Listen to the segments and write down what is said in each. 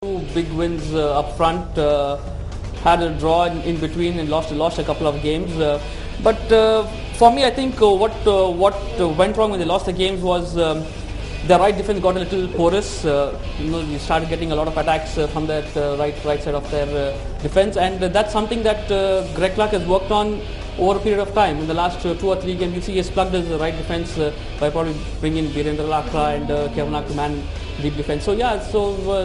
Two big wins up front, had a draw in between and lost a couple of games. But for me, I think what went wrong when they lost the games was the right defense got a little porous. You started getting a lot of attacks from that right side of their defense, and that's something that Greg Clark has worked on over a period of time. In the last 2 or 3 games, you see he has plugged his right defense by probably bringing in Virendra Lakra and Kevanak to man deep defense. So yeah,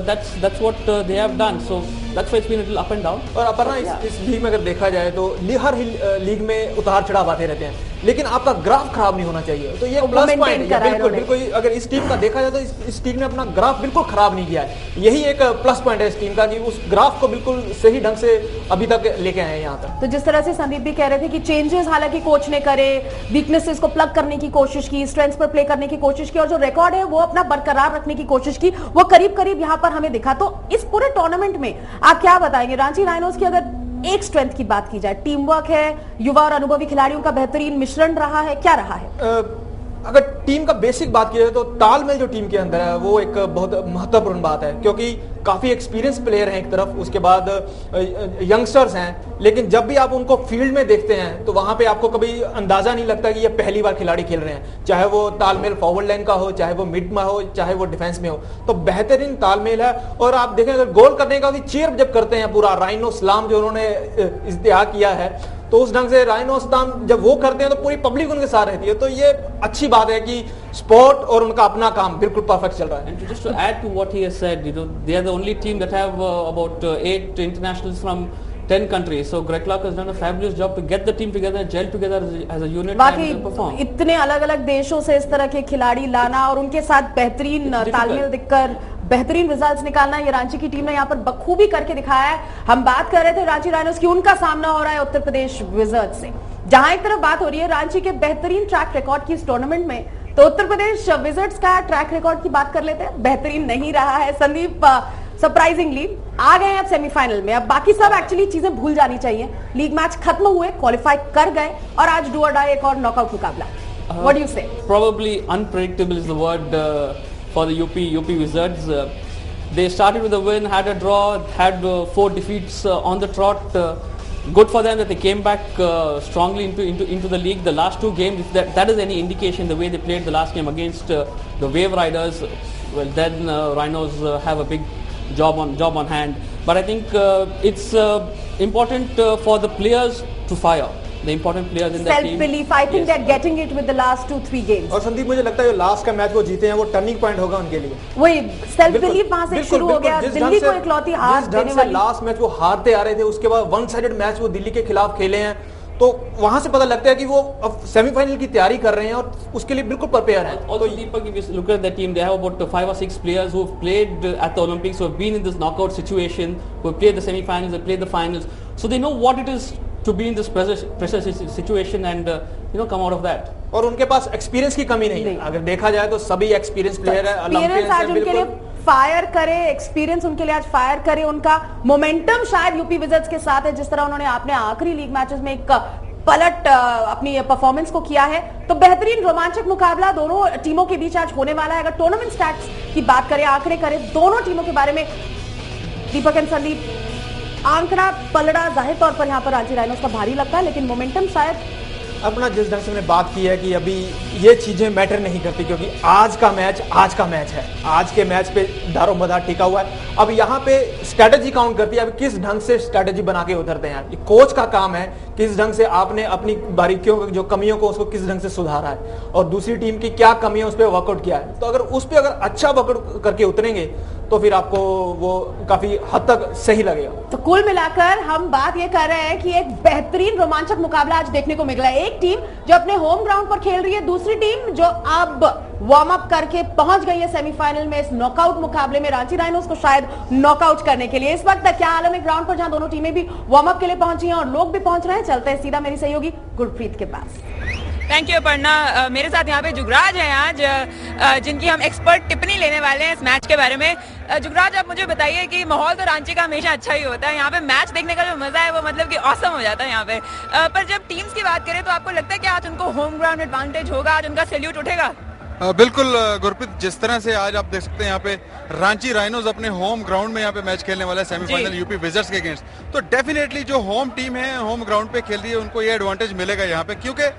that's what they have done. So that's why it's been a little up and down. और अपर्णा इस league में अगर देखा जाए तो हर league में उतार चढ़ाव आते रहते हैं, लेकिन आपका ग्राफ खराब नहीं होना चाहिए. तो ये प्लस पॉइंट है. बिल्कुल अगर इस टीम का देखा जाए तो इस टीम ने अपना ग्राफ बिल्कुल खराब नहीं किया है. यही एक प्लस पॉइंट है इस टीम का कि उस ग्राफ को बिल्कुल सही ढंग से अभी तक लेके आए हैं यहाँ तक. तो जिस तरह से संदीप भी कह रहे थे कि चेंजेस हालांकि कोच ने करे, वीकनेसेस को प्लग करने की कोशिश की, स्ट्रेंथ्स पर प्ले करने की कोशिश की और जो रिकॉर्ड है वो अपना बरकरार रखने की कोशिश की, वो करीब यहाँ पर हमें दिखा. तो इस पूरे टूर्नामेंट में आप क्या बताएंगे रांची राइनोज की अगर एक स्ट्रेंथ की बात की जाए? टीम वर्क है, युवा और अनुभवी खिलाड़ियों का बेहतरीन मिश्रण रहा है, क्या रहा है? अगर टीम का बेसिक बात की जाए तो तालमेल जो टीम के अंदर है वो एक बहुत महत्वपूर्ण बात है, क्योंकि काफी एक्सपीरियंस प्लेयर हैं एक तरफ, उसके बाद यंगस्टर्स हैं, लेकिन जब भी आप उनको फील्ड में देखते हैं तो वहां पे आपको कभी अंदाजा नहीं लगता कि ये पहली बार खिलाड़ी खेल रहे हैं. चाहे वो तालमेल फॉरवर्ड लाइन का हो, चाहे वो मिड में हो, चाहे वो डिफेंस में हो, तो बेहतरीन तालमेल है. और आप देखें अगर गोल करने का भी चीयर जब करते हैं, पूरा राइनो सलाम जो उन्होंने इज्तिहा किया है, तो उस ढंग से राइनो सलाम जब वो करते हैं तो पूरी पब्लिक उनके साथ रहती है. तो ये अच्छी बात है कि स्पोर्ट और उनका अपना काम बिल्कुल परफेक्ट चल रहा है. And just to add to what he has said, they are the only team that have about 8 internationals from 10 countries. So Greg Clark has done a fabulous job to get the team together, gel together as a unit and perform. इतने अलग-अलग देशों से इस तरह के खिलाड़ी लाना और उनके साथ बेहतरीन तालमेल दिखकर बेहतरीन रिजल्ट्स निकालना, ये रांची की टीम ने यहाँ पर बखूबी करके दिखाया है. हम बात कर रहे थे रांची राइनोज की, उनका सामना हो रहा है उत्तर प्रदेश विजर्ड्स से. जहां एक तरफ बात हो रही है रांची के बेहतरीन ट्रैक रिकॉर्ड की इस टूर्नामेंट में, तो उत्तर प्रदेश विजर्ड्स का ट्रैक रिकॉर्ड की बात कर लेते हैं. बेहतरीन नहीं रहा है. संदीप, सरप्राइजिंगली आ गए हैं अब सेमीफाइनल में. अब बाकी सब एक्चुअली चीजें भूल जानी चाहिए. लीग मैच खत्म हुए, क्वालिफाई कर गए और आज डू और डाई एक और नॉकआउट मुकाबला. व्हाट डू यू से? Probably unpredictable is the word for the UP Wizards. They started with a win, had a draw, had 4 defeats on the trot. Good for them that they came back strongly into the league. The last 2 games, if that is any indication, the way they played the last game against the Wave Riders, well then Rhinos have a big job on hand. But I think it's important for the players to fire. The important players in that team. Self-belief, I think they're getting it with the last 2-3 games. और संदीप, मुझे लगता है जो last का match वो जीते हैं वो टर्निंग पॉइंट होगा उनके लिए. वही सेल्फ-बिलीफ वहां से शुरू हो गया. दिल्ली को इकलौती हार देने वाली. लास्ट मैच वो हारते आ रहे थे, उसके बाद वन साइडेड मैच वो दिल्ली के खिलाफ खेले हैं, तो वहां से पता लगता है कि वो अब सेमीफाइनल की तैयारी कर रहे हैं और उसके लिए बिल्कुल प्रिपेयर हैं. Also, Deepak, if you look at the team, they have about 5 or 6 players who have played at the Olympics, who have been in this knockout situation, who have played the semi-finals, they played the finals, so they know what it is to be in this pressure situation and come out of that. और उनके पास experience की कमी नहीं है. अगर देखा जाए तो सभी एक्सपीरियंस प्लेयर है. आज उनके लिए फायर करे, एक्सपीरियंस उनके लिए आज फायर करे. उनका मोमेंटम शायद यूपी विजर्ड्स के साथ है, जिस तरह उन्होंने अपने आखिरी लीग मैचेस में एक पलट अपनी परफॉर्मेंस को किया है. तो बेहतरीन रोमांचक मुकाबला दोनों टीमों के बीच आज होने वाला है. अगर टूर्नामेंट स्टैट्स की बात करें, आंकड़े करें दोनों टीमों के बारे में, दीपक एंड संदीप, आंकड़ा पलड़ा जाहिर तौर पर यहाँ पर रांची राइनोज का भारी लगता है, लेकिन मोमेंटम शायद अपना जिस ढंग से हमने बात की है कि अभी ये चीजें मैटर नहीं करती, क्योंकि आज का मैच है. आज के मैच पे दारोमदार टिका हुआ है. अब यहाँ पे स्ट्रेटेजी काउंट करती है. अब किस ढंग से स्ट्रेटेजी बना के उतरते हैं, ये कोच का काम है. किस ढंग से आपने अपनी बारीकियों को, जो कमियों को, उसको किस ढंग से सुधारा है और दूसरी टीम की क्या कमी है उस पर वर्कआउट किया है. तो अगर उस पर अगर अच्छा वर्कआउट करके उतरेंगे तो फिर आपको वो काफी हद तक सही लगेगा. तो कुल मिलाकर हम बात ये कर रहे हैं कि एक बेहतरीन रोमांचक मुकाबला आज देखने को मिल रहा है. एक टीम जो अपने होम ग्राउंड पर खेल रही है, दूसरी टीम जो अब वार्म अप करके पहुंच गई है सेमीफाइनल में, इस नॉकआउट मुकाबले में रांची राइनोज को शायद नॉकआउट करने के लिए. इस वक्त क्या आलम है ग्राउंड पर, जहां दोनों टीमें भी वार्म अप के लिए पहुंची हैं और लोग भी पहुंच रहे हैं. चलते हैं सीधा मेरी सहयोगी गुरप्रीत के पास. Thank you Aparna. मेरे साथ यहाँ पे जुगराज है आज, जिनकी हम एक्सपर्ट टिप्पणी लेने वाले हैं इस मैच के बारे में. जुगराज, आप मुझे बताइए कि माहौल तो रांची का हमेशा अच्छा ही होता है, यहाँ पे मैच देखने का जो मजा है वो मतलब कि ऑसम हो जाता है यहाँ पे. पर जब टीम्स की बात करें तो आपको लगता है कि आज उनको होम ग्राउंड एडवांटेज होगा, आज उनका सैल्यूट उठेगा? बिल्कुल गुरप्रीत, जिस तरह से आज आप देख सकते हैं यहाँ पे रांची राइनोज अपने होम ग्राउंड में यहाँ पे मैच खेलने वाला है सेमीफाइनल यूपी विजर्स के अगेंस्ट, तो डेफिनेटली जो होम टीम है होम ग्राउंड पे खेल रही है उनको ये एडवांटेज मिलेगा यहाँ पे, क्योंकि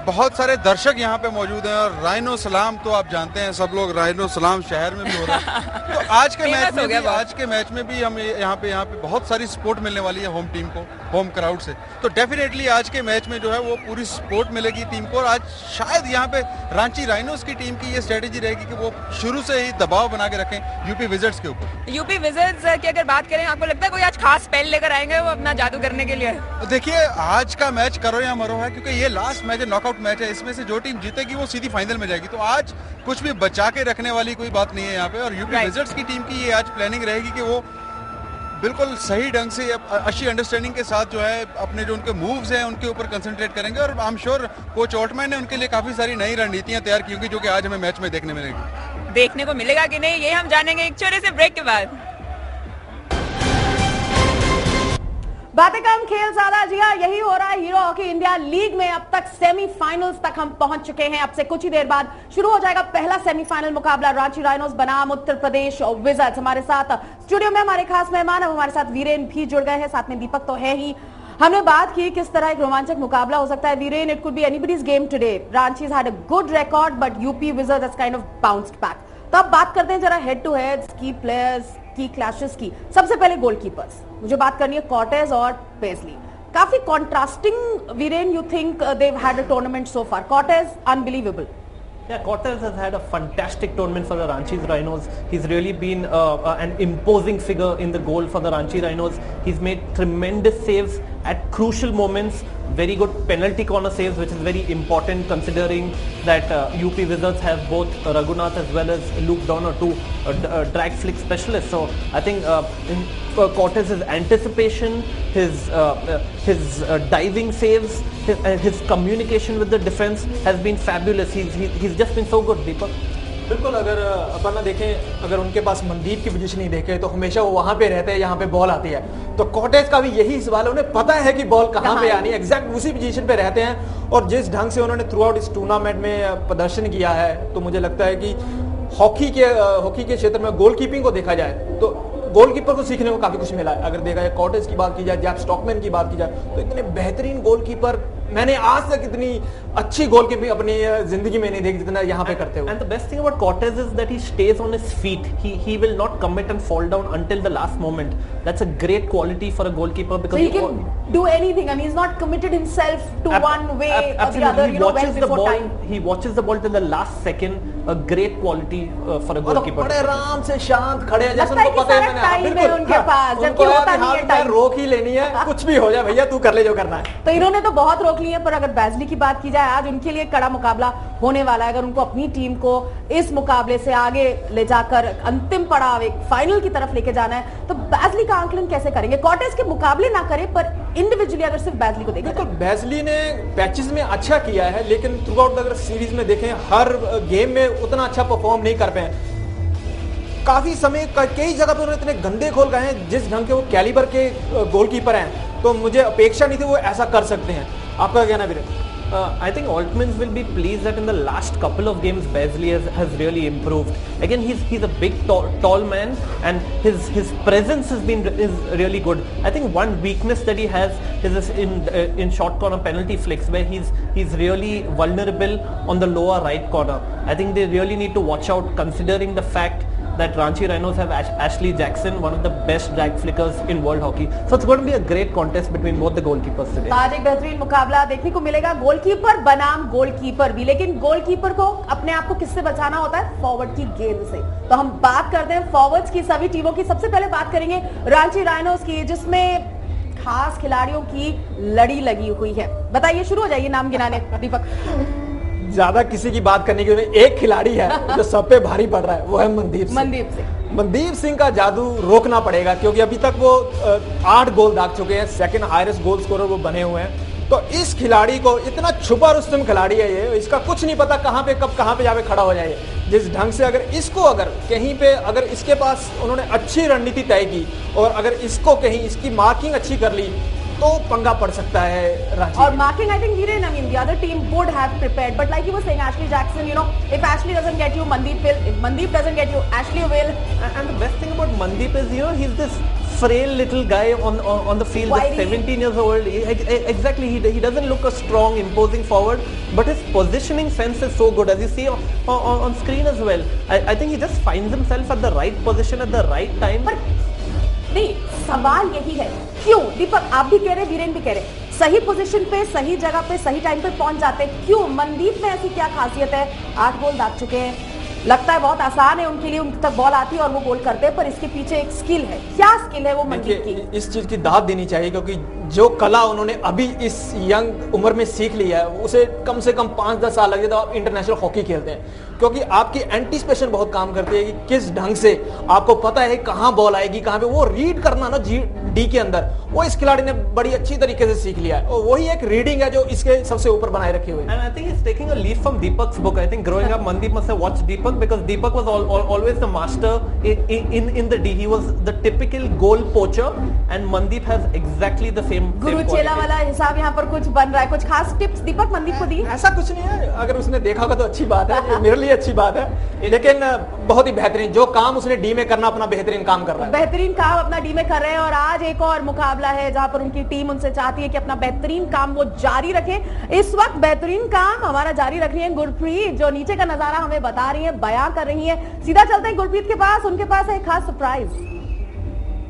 बहुत सारे दर्शक यहाँ पे मौजूद हैं और राइनो सलाम तो आप जानते हैं सब लोग, राइनो सलाम शहर में भी हो रहा है। तो आज के मैच में भी हम यहाँ पे बहुत सारी सपोर्ट मिलने वाली है होम टीम को, होम क्राउड से। तो डेफिनेटली आज के मैच में जो है वो पूरी सपोर्ट मिलेगी टीम को, और आज शायद यहाँ पे रांची राइनोज की टीम की ये स्ट्रेटेजी रहेगी कि वो शुरू से ही दबाव बना के रखें यूपी विजर्स के ऊपर। यूपी विजर्स की अगर बात करें, आपको लगता है कोई आज खास स्पेल लेकर आएंगे वो अपना जादू करने के लिए? देखिए, आज का मैच करो या मरो है, क्योंकि ये लास्ट मैच है, नॉकआउट मैच है, इसमें से जो टीम जीतेगी वो सीधी फाइनल में जाएगी। तो आज कुछ भी बचा के रखने वाली कोई बात नहीं है यहाँ पे, और यूपी विजर्स की टीम की ये आज प्लानिंग रहेगी कि वो बिल्कुल सही ढंग से अच्छी अंडरस्टैंडिंग के साथ जो है अपने जो उनके मूव्स हैं उनके ऊपर कंसंट्रेट करेंगे, और I am sure coach Ottman ने उनके लिए काफी सारी नई रणनीतियां तैयार की होंगी जो कि आज हमें मैच में देखने मिलेगी। देखने को मिलेगा कि नहीं, ये हम जानेंगे एक छोटे से ब्रेक के बाद। बातें कम खेल ज्यादा, जी हाँ, यही हो रहा है हीरो हॉकी इंडिया लीग में। अब तक सेमीफाइनल्स तक हम पहुंच चुके हैं। अब से कुछ ही देर बाद शुरू हो जाएगा पहला सेमीफाइनल मुकाबला रांची राइनोज बनाम उत्तर प्रदेश विजर्स। हमारे साथ स्टूडियो में हमारे खास मेहमान, अब हमारे साथ वीरेन भी जुड़ गए हैं, साथ में दीपक तो है ही। हमने बात की किस तरह एक रोमांचक मुकाबला हो सकता है। Viren, it could be anybody's game today. Ranchi's had a good record but UP Wizards has kind of bounced back. तो अब बात करते हैं जरा हेड टू हेड की प्लेयर्स की, क्लैशेस की। सबसे पहले गोलकीपर्स, मुझे बात करनी है कॉर्टेज और पेसली। काफी contrasting, Viren, you think they've had a tournament so far? Cortez, unbelievable. Yeah, Cortez has had a fantastic tournament for the Ranchi Rhinos. He's really been an imposing figure in the goal for the Ranchi Rhinos. He's made tremendous saves at crucial moments. Very good penalty corner saves, which is very important considering that UP Wizards have both Raghunath as well as Luke Donner, two drag flick specialists. So I think Cortez's anticipation, his diving saves, his communication with the defense has been fabulous. He's just been so good, Deepak. बिल्कुल, अगर अपन ना देखें, अगर उनके पास मनदीप की position ही देखे तो हमेशा वो वहां पे रहते हैं, यहाँ पे बॉल आती है। तो कॉर्टेज का भी यही सवाल है, उन्हें पता है कि बॉल कहाँ पे आनी है, एग्जैक्ट उसी पोजीशन पे रहते हैं। और जिस ढंग से उन्होंने थ्रू आउट इस टूर्नामेंट में प्रदर्शन किया है, तो मुझे लगता है कि हॉकी के क्षेत्र में गोलकीपिंग को देखा जाए तो गोलकीपर को सीखने को काफी कुछ मिला है। अगर देखा जाए कॉर्टेज की बात की जाए, जैक स्टॉकमैन की बात की जाए, तो इतने बेहतरीन गोलकीपर मैंने आज तक इतनी अच्छी गोलकीपिंग अपनी जिंदगी में नहीं देखी जितना यहाँ पे करते हुए। And the best thing about Cortez is that he stays on his feet. He will not commit and fall down until the last moment. That's a great quality for a goalkeeper because so he can do anything. I mean, he's not committed himself to one way or the other. He watches the ball. He watches the ball till the last second. A great quality for a goalkeeper. बड़े आराम से शांत खड़े हैं, जैसे उनको पता है टाइम है उनके पास, जबकि होता नहीं है टाइम। रोक ही लेनी है, कुछ भी हो जाए भैया, तू कर ले जो करना है। तो इन्होंने तो बहुत रोक ली है, पर अगर बैजली की बात की जाए, आज उनके लिए कड़ा मुकाबला होने वाला है। अगर उनको अपनी टीम को इस मुकाबले से आगे ले जाकर अंतिम पड़ाव एक फाइनल की तरफ लेके जाना है, तो बैजली का आंकलन कैसे करेंगे? कॉर्टेज के मुकाबले ना करें, पर इंडिविजुअली अगर सिर्फ बैजली को देखें। तो बैजली ने पैचेस में अच्छा किया है, लेकिन थ्रू आउट अगर सीरीज में देखें, हर गेम में उतना अच्छा परफॉर्म नहीं कर पाए। काफी समय कई जगह पे उन्होंने इतने गंदे गोल गए हैं, जिस ढंग के वो कैलिबर के गोलकीपर हैं, तो मुझे अपेक्षा नहीं थी वो ऐसा कर सकते हैं। आपका क्या कहना है Viren? I think Altmans will be pleased that in the last couple of games Beasley has really improved. Again, he's a big tall man, and his presence is really good. I think one weakness that he has is in short corner penalty flicks, where he's really vulnerable on the lower right corner. I think they really need to watch out, considering the fact that Ranchi Rhinos have Ashley Jackson, one of the best drag flickers in world hockey. So it's going to be a great contest between both the goalkeepers today. आज एक बेहतरीन मुकाबला देखने को मिलेगा, goalkeeper बनाम goalkeeper भी। लेकिन गोलकीपर को अपने आप को किससे बचाना होता है? फॉरवर्ड की गेंद से। तो हम बात करते हैं फॉरवर्ड्स की, सभी टीमों की। सबसे पहले बात करेंगे रांची राइनोज की, जिसमें खास खिलाड़ियों की लड़ी लगी हुई है। बताइए, शुरू हो जाइए नाम गिनाने, दीपक। ज्यादा किसी की बात करने के लिए एक खिलाड़ी है जो सब पे भारी पड़ रहा है, वो है मनदीप सिंह का जादू रोकना पड़ेगा, क्योंकि अभी तक वो 8 गोल दाग चुके हैं, सेकंड हाईएस्ट गोल स्कोरर वो बने हुए हैं। तो इस खिलाड़ी को, इतना छुपा रुस्तम खिलाड़ी है ये, इसका कुछ नहीं पता कहां पे कब कहां पे जाके खड़ा हो जाए। जिस ढंग से अगर कहीं पे अगर इसके पास उन्होंने अच्छी रणनीति तय की, और अगर इसको कहीं इसकी मार्किंग अच्छी कर ली, तो पंगा पड़ सकता है रांची। और marking, I think Viren, I mean the other team would have prepared, but like you were saying, Ashley Jackson, you know, if Ashley doesn't get you, Mandeep will. If Mandeep doesn't get you, Ashley will. And the best thing about Mandeep is, you know, he's this frail little guy on the field, Wiry. that's 17 years old. Exactly, he doesn't look a strong, imposing forward, but his positioning sense is so good, as you see on screen as well. I think he just finds himself at the right position at the right time. पर नहीं, सवाल यही है, क्यों? दीपक आप भी कह रहे, वीरेन भी कह रहे, सही पोजीशन पे, सही जगह पे, सही टाइम पे पहुंच जाते, क्यों? मनदीप में ऐसी क्या खासियत है? 8 गोल दाग चुके हैं, लगता है बहुत आसान है उनके लिए, उनके तक बॉल आती है और वो गोल करते हैं, पर इसके पीछे एक स्किल है। क्या स्किल है वो मनदीप की? इस चीज की दाद देनी चाहिए, क्योंकि जो कला उन्होंने अभी इस यंग उम्र में सीख लिया है, उसे कम से कम 5-10 साल लगे तो आप इंटरनेशनल हॉकी खेलते हैं, क्योंकि आपकी एंटीसिपेशन बहुत काम करती है कि किस ढंग से आपको पता है कहां बॉल आएगी, कहां पे, वो रीड करना ना डी के अंदर, वो इस खिलाड़ी ने बड़ी अच्छी तरीके से सीख लिया है, और वही एक रीडिंग है जो इसके सबसे ऊपर बनाए रखे हुए। And I think he's taking a leaf from Deepak's book. I think growing up, Mandeep must have watched Deepak, because Deepak was always the master in the D. He was the typical goal poacher, and Mandeep has exactly the same गुरु चेला वाला हिसाब यहाँ पर कुछ बन रहा है। कुछ खास टिप्स दीपक मनदीप को दी? ऐसा कुछ नहीं है, अगर उसने देखा होगा तो अच्छी बात है, मेरे लिए अच्छी बात है, लेकिन बहुत ही बेहतरीन जो काम उसने डी में करना, अपना बेहतरीन काम कर रहा है। बेहतरीन काम अपना डी में कर रहे हैं, और आज एक और मुकाबला है जहां पर उनकी टीम उनसे चाहती है कि अपना बेहतरीन काम वो जारी रखे। इस वक्त बेहतरीन काम हमारा जारी रख रही है गुरप्रीत, जो नीचे का नजारा हमें बता रही है, बयां कर रही है। सीधा चलते हैं गुरप्रीत के पास, उनके पास है एक खास सरप्राइज।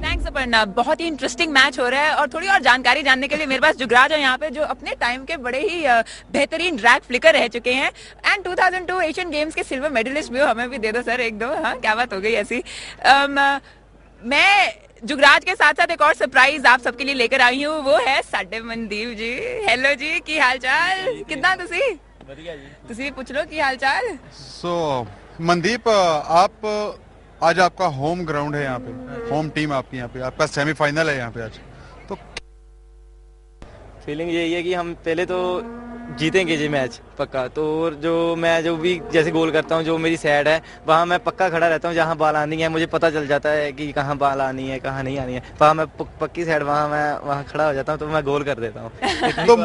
थैंक्स अपर्णा, बहुत ही इंटरेस्टिंग मैच हो रहा है, और थोड़ी और जानकारी जानने के लिए मेरे पास जुगराज है यहाँ पे, जो अपने टाइम के बड़े ही बेहतरीन ड्रैग फ्लिकर रह चुके हैं, एंड 2002 एशियन गेम्स के सिल्वर मेडलिस्ट भी हो। हमें भी दे दो सर एक दो। हाँ, क्या बात हो गई ऐसी। मैं जुगराज के साथ साथ एक और सरप्राइज आप सबके लिए लेकर आई हूँ, वो है साडे मनदीप जी। हेलो जी, की हाल चाल? कितना तुसी? बढ़िया जी। तुसी भी पूछ लो की हाल चाल। सो मनदीप, आप आज आपका होम ग्राउंड है, यहाँ पे होम टीम आपकी, यहाँ पे आपका सेमीफाइनल है यहाँ पे आज, तो फीलिंग यही है कि हम पहले तो जीतेंगे जी मैच पक्का, तो जो मैं जो भी जैसे गोल करता हूँ, जो मेरी साइड है वहाँ मैं पक्का खड़ा रहता हूँ, जहाँ बॉल आनी है मुझे पता चल जाता है कि कहाँ बॉल आनी है कहाँ नहीं आनी है, वहाँ मैं पक्की साइड वहाँ खड़ा हो जाता हूँ, तो मैं गोल कर देता हूँ। तो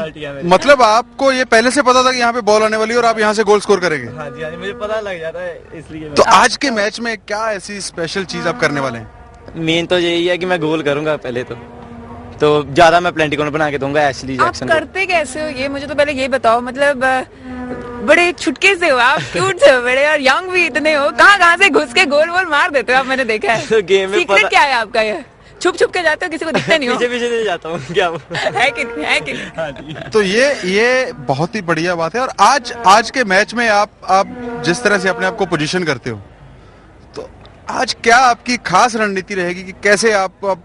मतलब आपको ये पहले से पता था कि यहाँ पे बॉल आने वाली है और आप यहाँ से गोल स्कोर करेंगे? हाँ जी, हाँ जी, मुझे पता लग जाता है इसलिए। तो आज के मैच में क्या ऐसी स्पेशल चीज आप करने वाले हैं? मेन तो यही है कि मैं गोल करूंगा पहले तो ज्यादा मैं प्लेंटी कॉर्नर बना के दूंगा एशली जैक्सन को। आप करते कैसे हो ये मुझे तो पहले ये बताओ, मतलब बड़े छुटके से हो आप, क्यूट से हो बड़े, और यंग भी इतने हो, कहाँ से घुस के गोल वोल मार देते हो आप, मैंने देखा है। तो गेम में सीक्रेट क्या है आपका? ये छुप के जाते हो, किसी को दिखता नहीं हो? पीछे जाता हूँ क्या है कि नहीं? तो ये बहुत ही बढ़िया बात है। और आज के मैच में आप जिस तरह से अपने आप को पोजीशन करते हो, तो आज क्या आपकी खास रणनीति रहेगी कि कैसे आप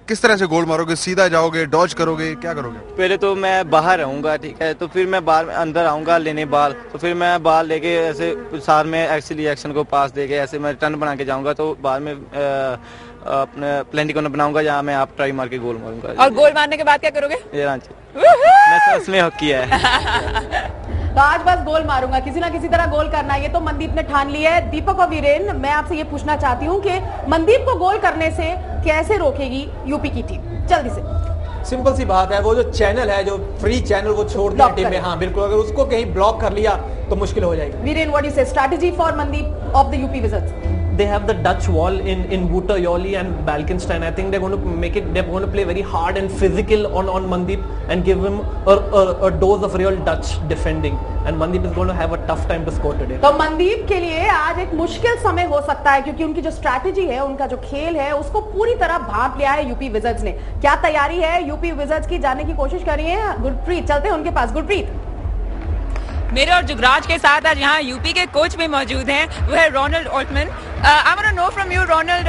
किस तरह से गोल मारोगे? सीधा जाओगे, डॉज करोगे, क्या करोगे? पहले तो मैं बाहर रहूंगा, ठीक है, तो फिर मैं बाल अंदर आऊंगा लेने बॉल, तो फिर मैं बॉल लेके ऐसे साथ में एक्चुअली एक्शन को पास देके ऐसे मैं टर्न बना के जाऊंगा, तो बाद में अपने प्लेंटी कॉर्नर बनाऊंगा जहाँ मैं आप ट्राई मार के गोल मारूंगा। और गोल मारने के बाद क्या करोगे? ये रांची मैं सच में हॉकी है। तो आज बस गोल मारूंगा, किसी ना किसी तरह गोल करना, ये तो मनदीप ने ठान लिया है। दीपक और वीरेन, मैं आपसे ये पूछना चाहती हूँ कि मनदीप को गोल करने से कैसे रोकेगी यूपी की टीम? जल्दी से। सिंपल सी बात है, वो जो चैनल है, जो फ्री चैनल वो छोड़ दिया टीम में। हाँ बिल्कुल, अगर उसको कहीं ब्लॉक कर लिया तो मुश्किल हो जाएगी। वीरेन, व्हाट डू यू से strategy for Mandeep of the UP visits? They have the Dutch wall in Wouter, Yoli and Balkenstein. I think they're going to play very hard and physical on Mandeep and give him a dose of real Dutch defending. And Mandeep is going to have a tough time to score today. तो मनदीप के लिए आज एक मुश्किल समय हो सकता है, क्योंकि उनकी जो स्ट्रैटेजी है, उनका जो खेल है, उसको पूरी तरह भांप लिया है यूपी विजिट्स ने। क्या तैयारी है यूपी विजिट्स की? जानने की कोशिश कर रही है गुरप्रीत, चलते हैं उनके पास। गुरप्रीत, मेरे और जुगराज के साथ आज यहाँ यूपी के कोच भी मौजूद हैं, वो है Ronald Altman. I want to know from you Ronald,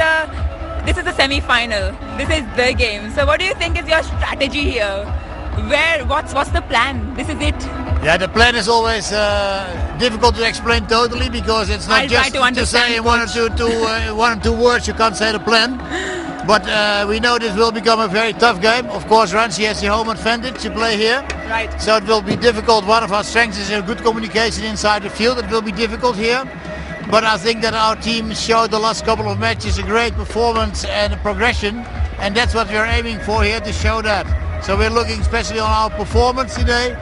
this is the semifinal, this is the game, so what do you think is your strategy here? What's the plan? This is it. Yeah, the plan is always difficult to explain totally, because it's not just to say in one or two words. You can't say the plan. But we know this will become a very tough game. Of course, Ranchi has the home advantage to play here. Right. So it will be difficult. One of our strengths is a good communication inside the field. It will be difficult here. But I think that our team showed the last couple of matches a great performance and a progression. And that's what we're aiming for here, to show that. So we're looking especially on our performance today.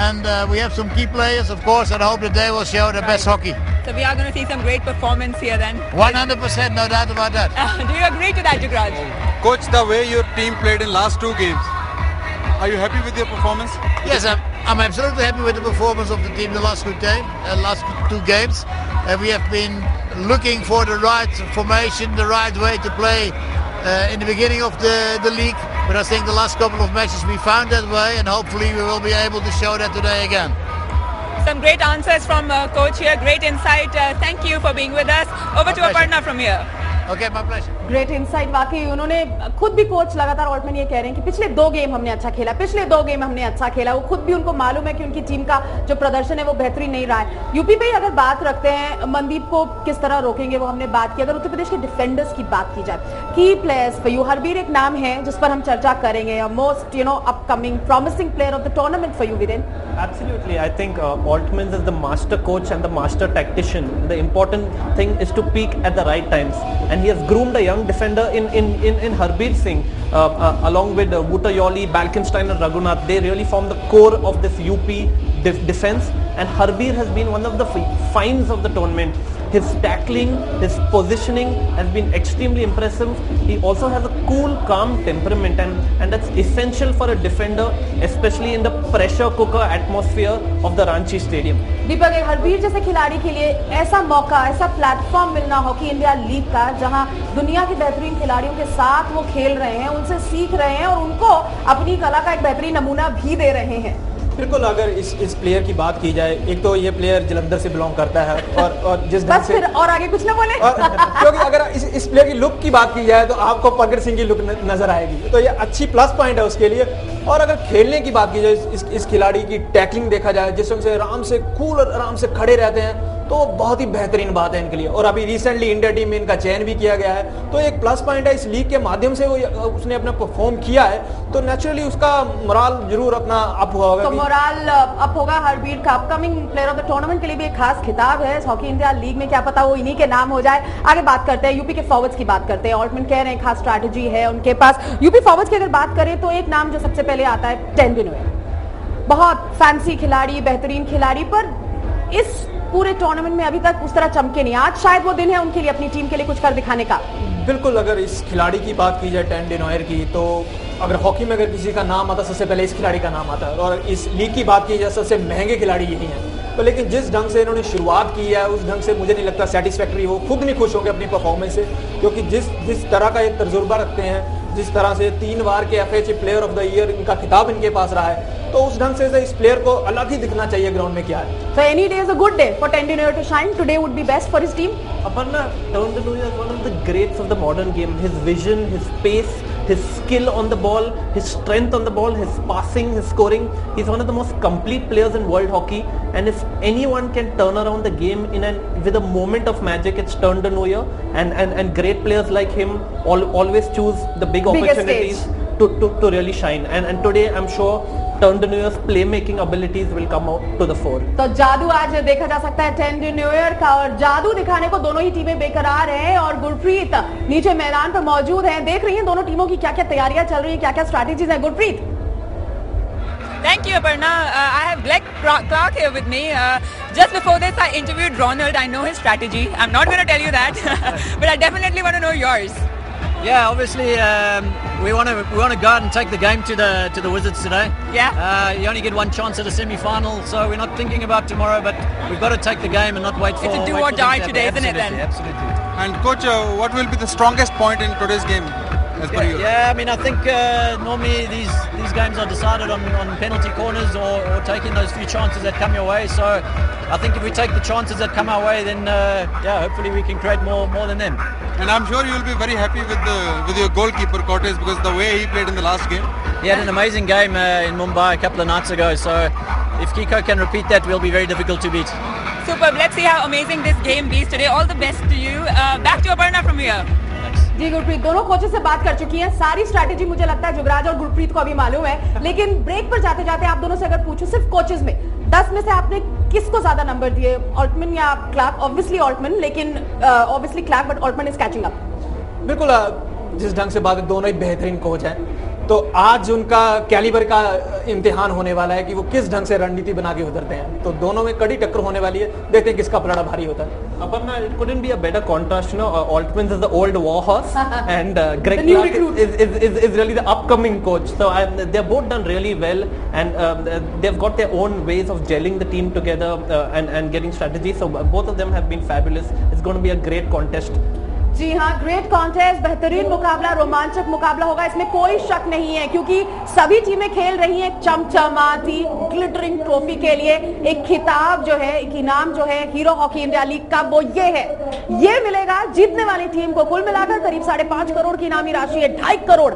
And we have some key players, of course, and I hope that they will show the best hockey. So we are going to see some great performance here then. 100%, no doubt about that. Do you agree to that, Jugraj? Coach, the way your team played in last 2 games, are you happy with your performance? Yes, I'm absolutely happy with the performance of the team the last 2 games. We have been looking for the right formation, the right way to play in the beginning of the league. But I think the last couple of matches we found that way, and hopefully we will be able to show that today again. Some great answers from coach here, great insight. Thank you for being with us. Over to Aparna from here. Okay, my pleasure. Great insight. वाकई उन्होंने खुद भी coach लगातार Altman ये कह रहे हैं कि पिछले 2 गेम हमने अच्छा खेला, पिछले 2 गेम हमने अच्छा खेला। वो खुद भी उनको मालूम है कि उनकी टीम का जो प्रदर्शन है वो बेहतरीन नहीं रहा है। यूपी पे अगर बात रखते हैं, मनदीप को किस तरह रोकेंगे वो हमने बात की। अगर उत्तर प्रदेश के डिफेंडर्स की बात की जाए, की प्लेयर्स फॉर यू, हरबीर एक नाम है जिस पर हम चर्चा करेंगे, most upcoming promising player of the tournament for you Viren. Absolutely, I think Altman is the master coach and the master tactician. The important thing is to peak at the right times, and he has groomed a young defender in Harbeer Singh, along with Wouter Yoli, Balkenstein and Raghunath. They really form the core of this UP defense, and Harbeer has been one of the finds of the tournament. His tackling, his positioning has been extremely impressive. He also has a cool, calm temperament, and that's essential for a defender, especially in the pressure cooker atmosphere of the Ranchi Stadium. दीपक, एक हरबीर जैसे खिलाड़ी के लिए ऐसा मौका, ऐसा platform मिलना hockey India league का, जहां दुनिया के बेहतरीन खिलाड़ियों के साथ वो खेल रहे हैं, उनसे सीख रहे हैं और उनको अपनी कला का एक बेहतरीन नमूना भी दे रहे हैं। बिल्कुल, अगर इस प्लेयर की बात की जाए, एक तो ये प्लेयर जलंधर से बिलोंग करता है और जिस ढंग से और आगे कुछ ना बोले क्योंकि अगर इस प्लेयर की लुक की बात की जाए तो आपको प्रगट सिंह की लुक नजर आएगी, तो ये अच्छी प्लस पॉइंट है उसके लिए। और अगर खेलने की बात की जाए, इस खिलाड़ी की टैकलिंग देखा जाए, जिस ढंग से आराम से कूल और आराम से खड़े रहते हैं, तो बहुत ही बेहतरीन बात है इनके लिए। और अभी रिसेंटली इंडिया टीम में इनका चयन भी किया गया है, तो एक प्लस पॉइंट है। इस लीग के माध्यम से उसने अपना परफॉर्म किया है, तो नेचुरली उसका मोराल जरूर अपना अप हुआ होगा। तो मोराल अप होगा। हरबीर का upcoming player of the tournament के लिए भी एक खास खिताब है हॉकी इंडिया लीग में, क्या पता वो इन्हीं के नाम हो जाए। आगे बात करते हैं, यूपी के फॉरवर्ड्स की बात करते हैं। ऑल्टमैन कह रहे हैं खास स्ट्रैटेजी है उनके पास। यूपी फॉरवर्ड्स की अगर बात करें तो एक नाम जो सबसे पहले आता है, टेन डिनोयर। बहुत फैंसी खिलाड़ी, बेहतरीन खिलाड़ी, पर इस पूरे टूर्नामेंट में अभी तक उस तरह चमके नहीं। आज शायद वो दिन है उनके लिए, अपनी टीम के लिए कुछ कर दिखाने का। बिल्कुल, अगर इस खिलाड़ी की बात की जाए, टेन डिनोयर की, तो अगर हॉकी में अगर किसी का नाम आता, सबसे पहले इस खिलाड़ी का नाम आता है। और इस लीग की बात की जाए, सबसे महंगे खिलाड़ी यही हैं। तो लेकिन जिस ढंग से इन्होंने शुरुआत की है, उस ढंग से मुझे नहीं लगता सेटिस्फैक्ट्री हो, खुद नहीं खुश होंगे अपनी परफॉर्मेंस से, क्योंकि जिस तरह का एक तजुर्बा रखते हैं, जिस तरह से 3 बार के FHA player of the year इनका खिताब इनके पास रहा है, तो उस ढंग से इस प्लेयर को अलग ही दिखना चाहिए ग्राउंड में क्या है। So any day is a good day for Ten Dinoyer to shine. Today would be best for his team. Aparna, Ten Dinoyer is one of the greats of the modern game. His vision, his pace, his skill on the ball, his strength on the ball, his passing, his scoring. He's one of the most complete players in world hockey. And if anyone can turn around the game with a moment of magic, it's Ten Dinoyer. And great players like him always choose the big opportunities to really shine. And today I'm sure Ten Dinoyer's playmaking abilities will come out to the fore. तो जादू आज देखा जा सकता है ten डिनोयर का, और जादू दिखाने को दोनों ही टीमें बेकरार हैं। और गुरप्रीत नीचे मैदान पर मौजूद हैं, देख रही हैं दोनों टीमों की क्या क्या तैयारियां चल रही हैं, क्या क्या स्ट्रैटेजीज हैं। Gurpreet. Thank you, Aparna. I have Greg Clark here with me. Just before this, I interviewed Ronald. I know his strategy. I'm not going to tell you that, but I definitely want to know yours. Yeah, obviously we want to go out and take the game to the Wizards today. Yeah. You only get one chance at a semi-final, so we're not thinking about tomorrow, but we've got to take the game and not wait for. It's a do or die today, isn't it? Then. Absolutely. And coach, what will be the strongest point in today's game, as per you? Yeah, I mean, I think normally these games are decided on penalty corners or taking those few chances that come your way. So I think if we take the chances that come our way, then hopefully we can create more than them. And I'm sure you'll be very happy with your goalkeeper Cortez, because the way he played in the last game. He had an amazing game in Mumbai a couple of nights ago. So if Kiko can repeat that, we'll be very difficult to beat. Superb. Let's see how amazing this game be today. All the best to you. Back to Aparna from here. जी गुरप्रीत, दोनों coaches से बात कर चुकी हैं। सारी strategy मुझे लगता है जुगराज और गुरप्रीत को अभी मालूम है, लेकिन ब्रेक पर जाते जाते आप दोनों से अगर पूछूं, सिर्फ कोचेस में 10 में से आपने किसको ज्यादा नंबर दिए, ऑल्टमैन या क्लार्क? ऑब्वियसली ऑल्टमैन, लेकिन obviously Clark, but Altman is catching up. बिल्कुल, जिस ढंग से बात, दोनों ही बेहतरीन कोच हैं, तो आज उनका कैलिबर का इम्तिहान होने वाला है कि वो किस ढंग से रणनीति बना के उतरते हैं। तो दोनों में कड़ी टक्कर होने वाली है, देखते हैं किसका पलड़ा भारी होता है। Aparna, it couldn't be a better contrast, All Twins is the old war horse and Greg Clark is really the upcoming coach. So they're both done really well, and they've got their own ways of gelling the team together and getting strategy. So both of them have been fabulous. It's going to be a great contest. जी हाँ, great contest, बेहतरीन मुकाबला, रोमांचक मुकाबला होगा, इसमें कोई शक नहीं है, क्योंकि सभी टीमें खेल रही हैं चमचमाती ग्लिटरिंग ट्रॉफी के लिए। एक खिताब जो है, एक इनाम जो है हीरो हॉकी इंडिया लीग का, वो ये है, ये मिलेगा जीतने वाली टीम को। कुल मिलाकर करीब 5.5 करोड़ की इनामी राशि है, 2.5 करोड़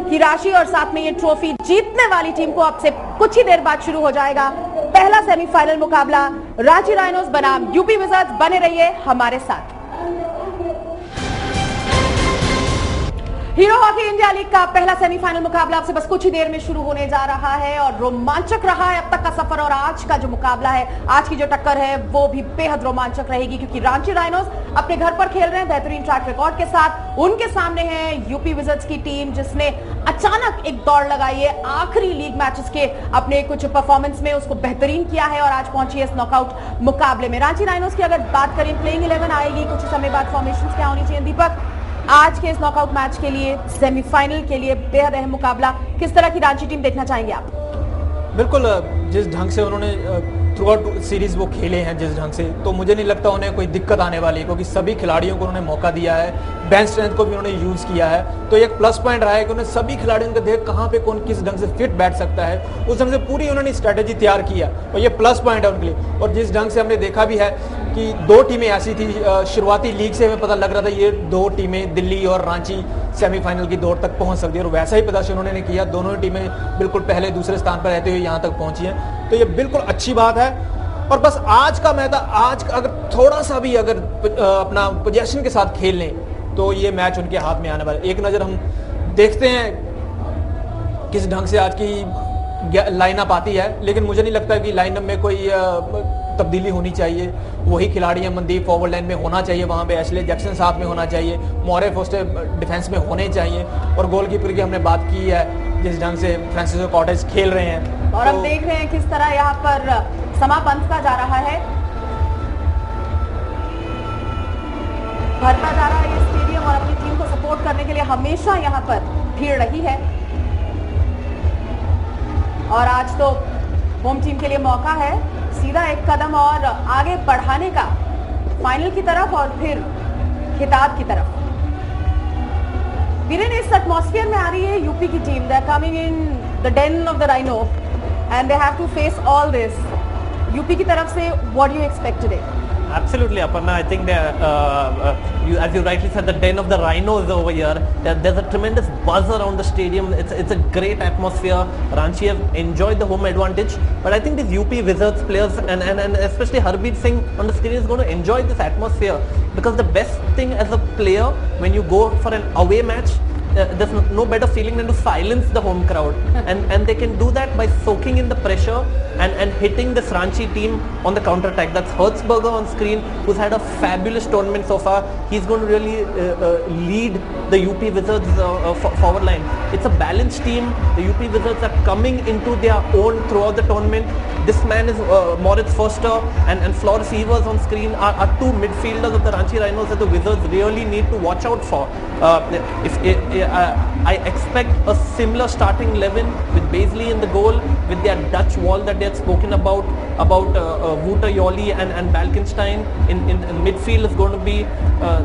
की राशि, और साथ में ये ट्रॉफी जीतने वाली टीम को अब से कुछ ही देर बाद शुरू हो जाएगा पहला सेमीफाइनल मुकाबला। रांची राइनोज बनाम यूपी विजर्स, बने रहिए हमारे साथ। हीरो हॉकी इंडिया लीग का पहला सेमीफाइनल मुकाबला आपसे बस कुछ ही देर में शुरू होने जा रहा है, और रोमांचक रहा है अब तक का सफर, और आज का जो मुकाबला है, आज की जो टक्कर है, वो भी बेहद रोमांचक रहेगी, क्योंकि रांची राइनोज अपने घर पर खेल रहे हैं बेहतरीन ट्रैक रिकॉर्ड के साथ। उनके सामने है यूपी विजर्स की टीम, जिसने अचानक एक दौड़ लगाई है, आखिरी लीग मैचेस के अपने कुछ परफॉर्मेंस में उसको बेहतरीन किया है, और आज पहुंची है इस नॉकआउट मुकाबले में। रांची राइनोज की अगर बात करें, प्लेइंग 11 आएगी कुछ समय बाद, फॉर्मेशन क्या होनी चाहिए दीपक आज के इस नॉकआउट मैच के लिए, सेमीफाइनल के लिए बेहद अहम मुकाबला, किस तरह की रांची टीम देखना चाहेंगे आप? बिल्कुल, जिस ढंग से उन्होंने थ्रू आउट सीरीज वो खेले हैं जिस ढंग से, तो मुझे नहीं लगता उन्हें कोई दिक्कत आने वाली है, क्योंकि सभी खिलाड़ियों को उन्होंने मौका दिया है, बेंच स्ट्रेंथ को भी उन्होंने यूज किया है। तो एक प्लस पॉइंट रहा है कि उन्होंने सभी खिलाड़ियों को देख कहाँ पे कौन किस ढंग से फिट बैठ सकता है, उस ढंग से पूरी उन्होंने स्ट्रैटेजी तैयार किया, और ये प्लस पॉइंट है उनके लिए। और जिस ढंग से हमने देखा भी है कि 2 टीमें ऐसी थी, शुरुआती लीग से हमें पता लग रहा था ये 2 टीमें दिल्ली और रांची सेमीफाइनल की दौड़ तक पहुंच सकती है, और वैसा ही प्रदर्शन उन्होंने किया। दोनों ही टीमें बिल्कुल पहले दूसरे स्थान पर रहते हुए यहाँ तक पहुंची हैं, तो ये बिल्कुल अच्छी बात है। और बस आज का मैच, आज अगर थोड़ा सा भी अगर अपना पोजीशन के साथ खेल लें तो ये मैच उनके हाथ में आने वाला है। एक नज़र हम देखते हैं किस ढंग से आज की लाइनअप आती है, लेकिन मुझे नहीं लगता कि लाइनअप में कोई तब्दीली होनी चाहिए। वही खिलाड़ी है, मनदीप फॉरवर्ड लाइन में होना चाहिए, वहाँ पे एशले जैक्सन साथ में होना चाहिए, मौर्य फोस्टर डिफेंस में होने चाहिए, और गोलकीपर की हमने बात की है जिस ढंग से फ्रांसिस्को कॉटेज खेल रहे हैं। और अब देख रहे हैं किस तरह यहाँ पर समा बंधता जा रहा है, भरता जा रहा है ये स्टेडियम, और अपनी टीम को सपोर्ट करने के लिए हमेशा यहाँ पर भीड़ रही है। और आज तो होम टीम के लिए मौका है सीधा एक कदम और आगे बढ़ाने का, फाइनल की तरफ और फिर खिताब की तरफ। वीरेन, इस एटमॉस्फेयर में आ रही है यूपी की टीम, they are coming in the den of the rhino and they have to face all this. UP की तरफ से what do you expect today? Absolutely, Aparna. I think as you rightly said, the den of the rhinos over here. There's a tremendous buzz around the stadium. It's a great atmosphere. Ranchi have enjoyed the home advantage, but I think these UP Wizards players and especially Harpreet Singh on the screen is going to enjoy this atmosphere, because the best thing as a player when you go for an away match, there's no better feeling than to silence the home crowd, and they can do that by soaking in the pressure and hitting this Ranchi team on the counter attack. That's Hertzberger on screen, who's had a fabulous tournament so far. He's going to really lead the UP Wizards forward line. It's a balanced team. The UP Wizards are coming into their own throughout the tournament. This man is Moritz Foster and Floris Evers on screen are 2 midfielders of the Ranchi Rhinos that the Wizards really need to watch out for. I expect a similar starting 11 with Baisley in the goal, with their Dutch wall that they had spoken about Wouter, Yoli and Balkenstein. In midfield is going to be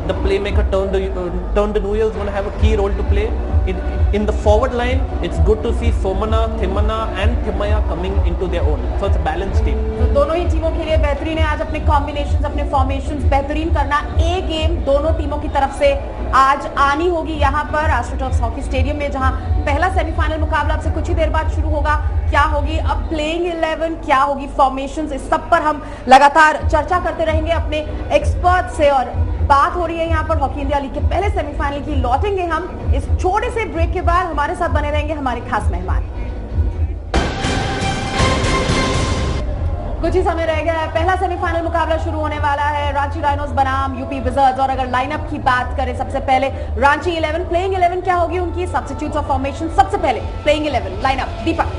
the playmaker Turn de Nooijer is going to have a key role to play. In the forward line, it's good to see Somana, Thimana and Thimaya coming into their own. So it's a balanced team. तो दोनों ही टीमों के लिए बेहतरीन है आज अपने combinations, अपने फॉर्मेशंस बेहतरीन करना। एक गेम दोनों टीमों की तरफ से आज आनी होगी यहाँ पर एस्ट्रोटर्फ हॉकी स्टेडियम में, जहाँ पहला सेमीफाइनल मुकाबला अब से कुछ ही देर बाद शुरू होगा। क्या होगी अब प्लेइंग 11, क्या होगी फॉर्मेशंस, इस सब पर हम लगातार चर्चा करते रहेंगे अपने एक्सपर्ट से। और बात हो रही है यहाँ पर हॉकी इंडिया लीग के पहले सेमीफाइनल की। लौटेंगे हम इस छोटे से ब्रेक के बाद, हमारे साथ बने रहेंगे हमारे खास मेहमान। कुछ ही समय रह गया है, पहला सेमीफाइनल मुकाबला शुरू होने वाला है रांची राइनोज बनाम यूपी विजर्ड्स। और अगर लाइनअप की बात करें सबसे पहले रांची 11 प्लेइंग 11 क्या होगी उनकी, सब्स्टिट्यूट्स ऑफ फॉर्मेशन। सबसे पहले प्लेइंग 11 लाइनअप दीपक।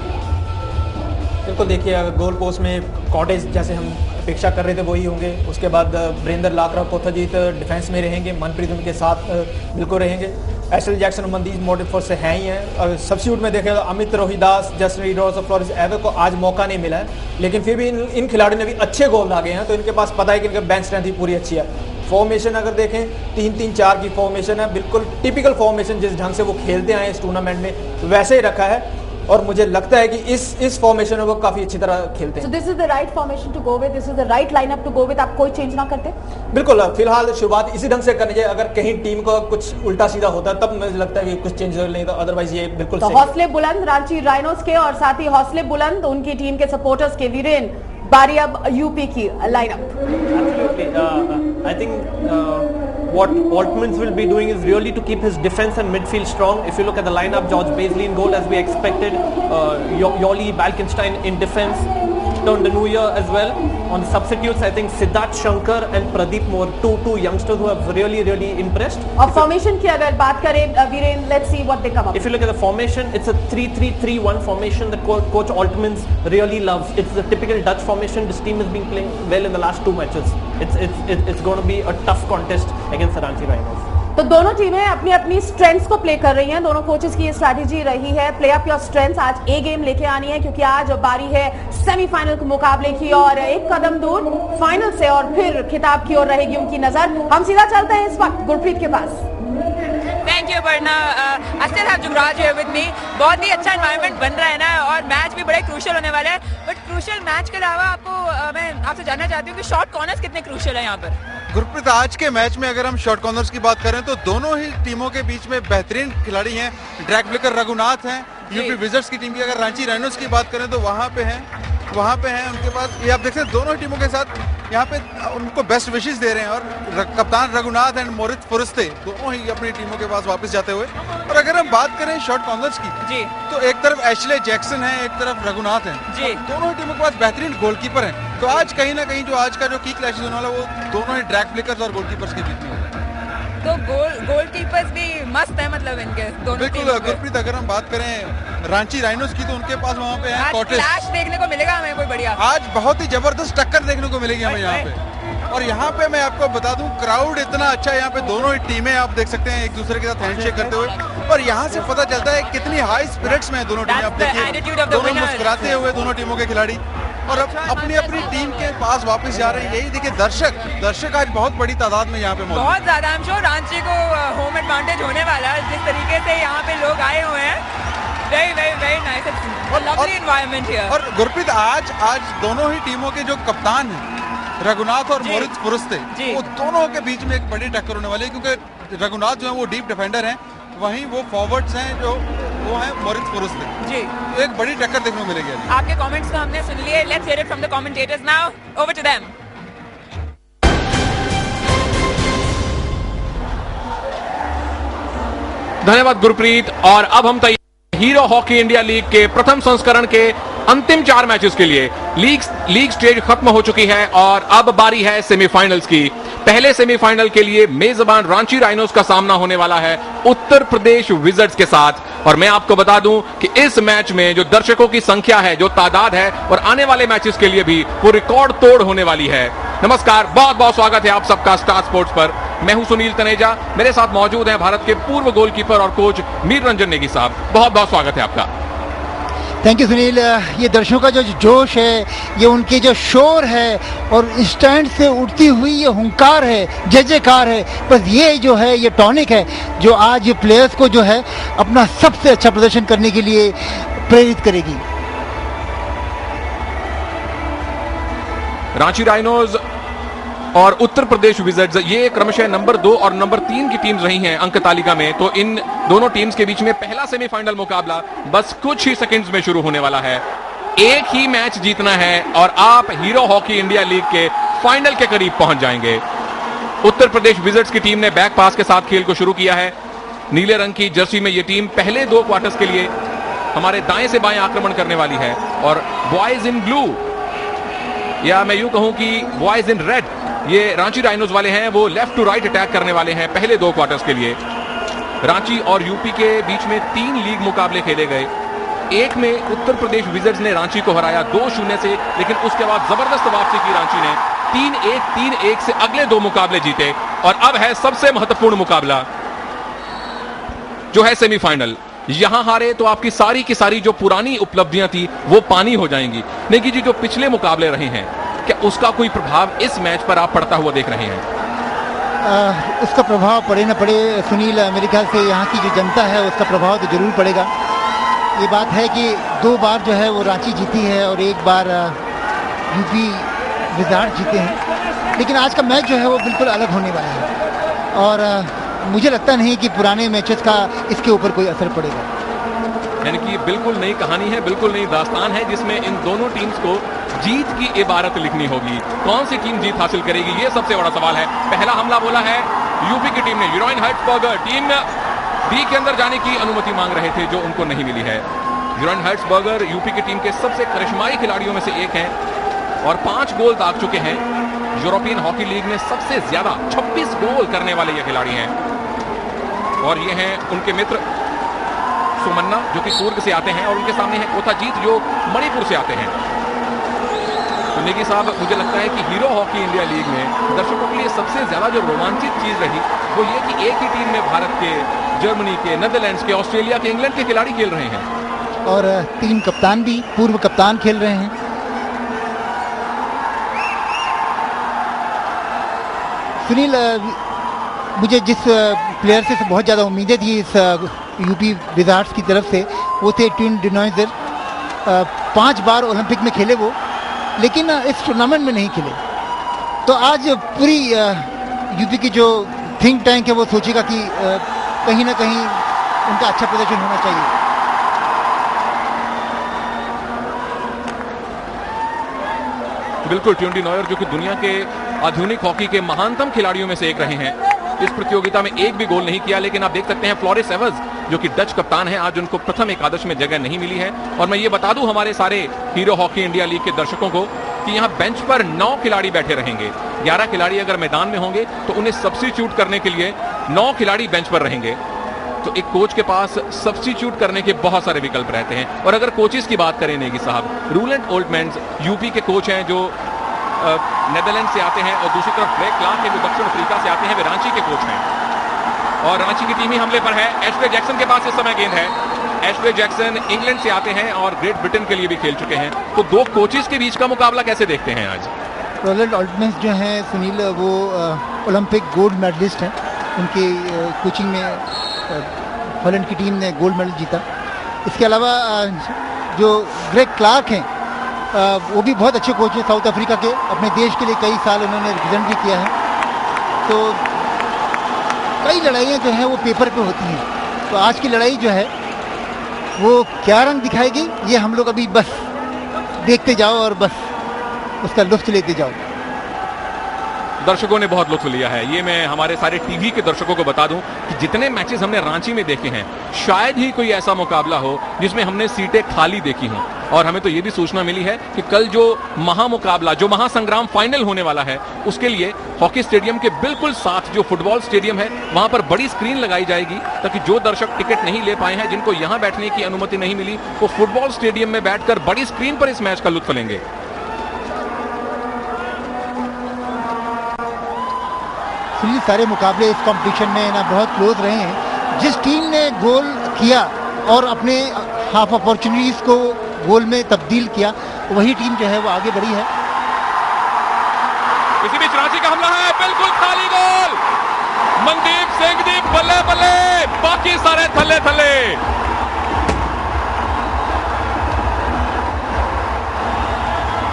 बिल्कुल देखिए, अगर गोल पोस्ट में कॉटेज जैसे हम अपेक्षा कर रहे थे वही होंगे। उसके बाद ब्रेंदर लाकरा कोथाजीत डिफेंस में रहेंगे, मनप्रीत उनके साथ बिल्कुल रहेंगे। एशल जैक्सन मंदीज मॉडल फोर्स से हैं ही हैं। और सब्स्टिट्यूट में देखें तो अमित रोहिदास, जस्टिन रीडोर्स और फ्लोरेंस एवर को आज मौका नहीं मिला है, लेकिन फिर भी इन खिलाड़ियों ने भी अच्छे गोल दागे हैं, तो इनके पास पता है कि इनका बेंच स्ट्रेंथ ही पूरी अच्छी है। फॉर्मेशन अगर देखें 3-3-4 की फॉर्मेशन है, बिल्कुल टिपिकल फॉर्मेशन जिस ढंग से वो खेलते आए इस टूर्नामेंट में वैसे ही रखा है। और मुझे लगता है कि इस फॉर्मेशन में वो काफी अच्छी तरह खेलते हैं। So this is the right formation to go with, this is the right lineup to go with। आप कोई चेंज ना करते? बिल्कुल, फिलहाल शुरुआत इसी ढंग से करनी चाहिए। अगर कहीं टीम को कुछ उल्टा सीधा होता तब मुझे लगता है कि कुछ चेंज नहीं, तो अदरवाइज ये बिल्कुल तो हौसले बुलंद रांची राइनोज के, और साथ ही हौसले बुलंद उनकी टीम के सपोर्टर्स के। वीरेन, बारी अब यूपी की lineup. I think what Altmans will be doing is really to keep his defense and midfield strong. If you look at the lineup, George Baisley in goal as we expected, Yoli Balkenstein in defense, turned the new year as well. On substitutes, I think Siddharth Shankar and Pradeep Moore, two youngsters who have really impressed. और formation की अगर बात करें Viren, let's see what they come up. If you look at the formation, it's a 3-3-3-1 formation that coach Altmans really loves. It's the typical Dutch formation. This team has been playing well in the last 2 matches. It's going to be a tough contest against the Ranchi Rhinos. तो दोनों टीमें अपनी अपनी strengths को play कर रही हैं। दोनों कोचेस की ये स्ट्रैटेजी रही है, प्ले अप योर स्ट्रेंथ्स। आज ए गेम लेके आनी है, क्योंकि आज बारी है सेमीफाइनल के मुकाबले की, और एक कदम दूर फाइनल से और फिर खिताब की ओर रहेगी उनकी नजर। हम सीधा चलते हैं इस वक्त गुरप्रीत के पास। Thank you Varna. I still have Jugraj here with me. बहुत ही अच्छा एनवायरनमेंट बन रहा है ना, और मैच भी बड़े क्रूशियल होने वाला है। बट क्रूशियल मैच के अलावा आपको मैं आपसे जानना चाहती हूँ कि शॉर्ट कॉर्नर्स कितने क्रूशियल है यहाँ पर? गुरप्रीत, आज के मैच में अगर हम शॉर्ट कॉर्नर्स की बात करें तो दोनों ही टीमों के बीच में बेहतरीन खिलाड़ी हैं। ड्रैग ब्लिकर रघुनाथ हैं यूपी विजर्ड्स की टीम की। अगर रांची राइनोज की बात करें तो वहाँ पे हैं उनके पास। ये आप देख सकते हैं दोनों टीमों के साथ यहाँ पे उनको बेस्ट विशेस दे रहे हैं। और कप्तान रघुनाथ एंड मोरित फुरस्ते दोनों ही अपनी टीमों के पास वापस जाते हुए। और अगर हम बात करें शॉर्ट कॉर्नर्स की जी, तो एक तरफ एशले जैक्सन है, एक तरफ रघुनाथ है जी। दोनों टीमों के पास बेहतरीन गोलकीपर हैं। तो आज कहीं ना कहीं जो आज का जो की क्लैश होने वाला वो दोनों ही ड्रैग ब्लिकर्स और गोलकीपर्स के बीच में होगा। तो गोलकीपर्स भी मस्त है, मतलब इनके दोनों। बिल्कुल गुरप्रीत, अगर हम बात करें रांची राइनोज की तो उनके पास वहाँ पे है कॉटेज। क्लैश देखने को मिलेगा हमें कोई बढ़िया। आज बहुत ही जबरदस्त टक्कर देखने को मिलेगी हमें यहाँ पे। और यहाँ पे मैं आपको बता दूं, क्राउड इतना अच्छा है यहाँ पे। दोनों ही टीमें आप देख सकते हैं एक दूसरे के साथ हैंडशेक करते हुए, और यहाँ से पता चलता है कितनी हाई स्पिरिट्स में है दोनों टीमें। आप देखिए दोनों मुस्कुराते हुए दोनों टीमों के खिलाड़ी, और अब अपनी टीम के पास वापस जा रहे हैं। यही देखिए दर्शक आज बहुत बड़ी तादाद में यहाँ पे मौजूद, बहुत ज्यादा। हम श्योर रांची को होम एडवांटेज होने वाला है, जिस तरीके से यहाँ पे लोग आए हुए हैं। very nice, lovely environment here। और गुरप्रीत, आज दोनों ही टीमों के जो कप्तान हैं रघुनाथ और मोरित फुरस्ते, वो दोनों के बीच में एक बड़ी टक्कर होने वाली है। क्योंकि रघुनाथ जो है वो डीप डिफेंडर हैं, वहीं वो फॉरवर्ड्स हैं जो वो हैं मोरित फुरस्ते जी। तो एक बड़ी टक्कर देखने को मिलेगी। आपके कमेंट्स तो हमने सुन लिए, let's hear it from the commentators now, over to them. धन्यवाद गुरप्रीत। और अब हम हीरो हॉकी इंडिया लीग के प्रथम संस्करण के अंतिम 4 मैचेस के लिए। लीग स्टेज खत्म हो चुकी है और अब बारी है सेमीफाइनल्स की। पहले सेमीफाइनल के लिए मेजबान रांची राइनोज का सामना होने वाला है उत्तर प्रदेश विजर्ड्स के साथ। और मैं आपको बता दूं कि इस मैच में जो दर्शकों की संख्या है, जो तादाद है, और आने वाले मैचेस के लिए भी वो रिकॉर्ड तोड़ होने वाली है। नमस्कार, बहुत बहुत स्वागत है आप सबका स्टार स्पोर्ट्स पर। मैं हूं सुनील तनेजा, मेरे साथ मौजूद हैं भारत के पूर्व गोलकीपर और कोच मीर रंजन नेगी साहब। बहुत बहुत स्वागत है आपका। Thank you Sunil. ये दर्शकों का जो जोश है, ये उनके जो शोर है और स्टैंड से उठती हुई ये हुंकार है, जय जयकार है, बस ये जो है ये टॉनिक है जो आज प्लेयर्स को जो है अपना सबसे अच्छा प्रदर्शन करने के लिए प्रेरित करेगी। रांची राइनोज और उत्तर प्रदेश विजर्ड्स, ये क्रमशः नंबर 2 और नंबर 3 की टीम्स रही हैं अंक तालिका में। तो इन दोनों टीम्स के बीच में पहला सेमीफाइनल मुकाबला बस कुछ ही सेकंड्स में शुरू होने वाला है। एक ही मैच जीतना है और आप हीरो हॉकी इंडिया लीग के फाइनल के करीब पहुंच जाएंगे। उत्तर प्रदेश विजर्ड्स की टीम ने बैक पास के साथ खेल को शुरू किया है। नीले रंग की जर्सी में यह टीम पहले 2 क्वार्टर्स के लिए हमारे दाएं से बाएं आक्रमण करने वाली है। और बॉयज इन ब्लू या मैं यूं कहूं कि बॉयज इन रेड, ये रांची राइनोज वाले हैं, वो लेफ्ट टू राइट अटैक करने वाले हैं पहले 2 क्वार्टर्स के लिए। रांची और यूपी के बीच में 3 लीग मुकाबले खेले गए। एक में उत्तर प्रदेश विजर्स ने रांची को हराया 2-0 से, लेकिन उसके बाद जबरदस्त वापसी की रांची ने 3-1 से अगले 2 मुकाबले जीते। और अब है सबसे महत्वपूर्ण मुकाबला जो है सेमीफाइनल। यहां हारे तो आपकी सारी की सारी जो पुरानी उपलब्धियां थी वो पानी हो जाएंगी। नेगी जी, जो पिछले मुकाबले रहे हैं, क्या उसका कोई प्रभाव इस मैच पर आप पड़ता हुआ देख रहे हैं? उसका प्रभाव पड़े न पड़े सुनील, मेरे ख्याल से यहाँ की जो जनता है उसका प्रभाव तो जरूर पड़ेगा। ये बात है कि 2 बार जो है वो रांची जीती है और 1 बार यूपी विजार्ड जीते हैं, लेकिन आज का मैच जो है वो बिल्कुल अलग होने वाला है और मुझे लगता नहीं कि पुराने मैचेस का इसके ऊपर कोई असर पड़ेगा। यानी कि बिल्कुल नई कहानी है, बिल्कुल नई दास्तान है, जिसमें इन दोनों टीम्स को जीत की इबारत लिखनी होगी। कौन सी टीम जीत हासिल करेगी, ये सबसे बड़ा सवाल है। पहला हमला बोला है यूपी की टीम ने। यूरोइन हाइट्सबर्गर टीम डी के अंदर जाने की अनुमति मांग रहे थे, जो उनको नहीं मिली है। यूरोइन हाइट्सबर्गर यूपी की टीम के सबसे करिश्माई खिलाड़ियों में से एक हैं और 5 गोल दाग चुके हैं। यूरोपियन हॉकी लीग में सबसे ज्यादा 26 गोल करने वाले ये खिलाड़ी हैं और ये हैं उनके मित्र सुमन्ना, जो कि कुर्ग से आते हैं, और उनके सामने है कोथाजीत, जो मणिपुर से आते हैं। तो नेगी साहब, मुझे लगता है कि हीरो हॉकी इंडिया लीग में दर्शकों के लिए सबसे ज्यादा जो रोमांचित चीज रही वो ये कि एक ही टीम में भारत के, जर्मनी के, नेदरलैंड्स के, ऑस्ट्रेलिया के, इंग्लैंड के खिलाड़ी खेल रहे हैं और 3 कप्तान भी, पूर्व कप्तान खेल रहे हैं। सुनील, मुझे जिस प्लेयर से बहुत ज़्यादा उम्मीदें थी इस यूपी विजार्ड्स की तरफ से, वो थे टिन डिनॉइजर। 5 बार ओलंपिक में खेले वो, लेकिन इस टूर्नामेंट में नहीं खेले। तो आज पूरी यूपी की जो थिंक टैंक है वो सोचेगा कि कहीं ना कहीं उनका अच्छा प्रदर्शन होना चाहिए। बिल्कुल, टिन डिनॉयर जो कि दुनिया के आधुनिक हॉकी के महानतम खिलाड़ियों में से एक रहे हैं, इस प्रतियोगिता में एक भी गोल नहीं किया। लेकिन आप देख सकते हैं फ्लोरिस एवर्स, जो कि डच कप्तान है, आज उनको प्रथम एकादश में जगह नहीं मिली है। और मैं ये बता दूं हमारे सारे हीरो हॉकी इंडिया लीग के दर्शकों को कि यहाँ बेंच पर 9 खिलाड़ी बैठे रहेंगे। 11 खिलाड़ी अगर मैदान में होंगे तो उन्हें सब्स्टिट्यूट करने के लिए 9 खिलाड़ी बेंच पर रहेंगे। तो एक कोच के पास सब्स्टिट्यूट करने के बहुत सारे विकल्प रहते हैं। और अगर कोचेस की बात करें नेगी साहब, रूलेंट ओल्डमैन यूपी के कोच हैं, जो नेदरलैंड से आते हैं, और दूसरी तरफ ग्रेग क्लार्क है, जो दक्षिण अफ्रीका से आते हैं, वे रांची के कोच हैं। और रांची की टीम ही हमले पर है। एशले जैक्सन के पास इस समय गेंद है। एशले जैक्सन इंग्लैंड से आते हैं और ग्रेट ब्रिटेन के लिए भी खेल चुके हैं। तो 2 कोचेस के बीच का मुकाबला कैसे देखते हैं आज? रोलेंट ओल्डमैन जो हैं सुनील, वो ओलंपिक गोल्ड मेडलिस्ट हैं। उनकी कोचिंग में हॉलैंड की टीम ने गोल्ड मेडल जीता। इसके अलावा जो ग्रेग क्लार्क हैं, वो भी बहुत अच्छे कोच हैं, साउथ अफ्रीका के। अपने देश के लिए कई साल उन्होंने रिप्रेजेंट भी किया है। तो कई लड़ाइयाँ जो हैं वो पेपर पे होती हैं। तो आज की लड़ाई जो है वो क्या रंग दिखाएगी, ये हम लोग अभी बस देखते जाओ और बस उसका लुत्फ लेते जाओ। दर्शकों ने बहुत लुत्फ लिया है। ये मैं हमारे सारे टीवी के दर्शकों को बता दूं कि जितने मैचेस हमने रांची में देखे हैं, शायद ही कोई ऐसा मुकाबला हो जिसमें हमने सीटें खाली देखी हों। और हमें तो ये भी सूचना मिली है कि कल जो महामुकाबला, जो महासंग्राम फाइनल होने वाला है, उसके लिए हॉकी स्टेडियम के बिल्कुल साथ जो फुटबॉल स्टेडियम है, वहां पर बड़ी स्क्रीन लगाई जाएगी, ताकि जो दर्शक टिकट नहीं ले पाए हैं, जिनको यहां बैठने की अनुमति नहीं मिली, वो फुटबॉल स्टेडियम में बैठकर बड़ी स्क्रीन पर इस मैच का लुत्फ लेंगे। सारे मुकाबले इस कंपटीशन में ना बहुत क्लोज रहे हैं। जिस टीम ने गोल किया और अपने हाफ अपॉर्चुनिटीज को गोल में तब्दील किया, वही टीम जो है वो आगे बढ़ी है। इसी बीच रांची का हमला है, बिल्कुल खाली गोल। मनदीप सिंह दी बल्ले बल्ले, बाकी सारे थल्ले थल्ले।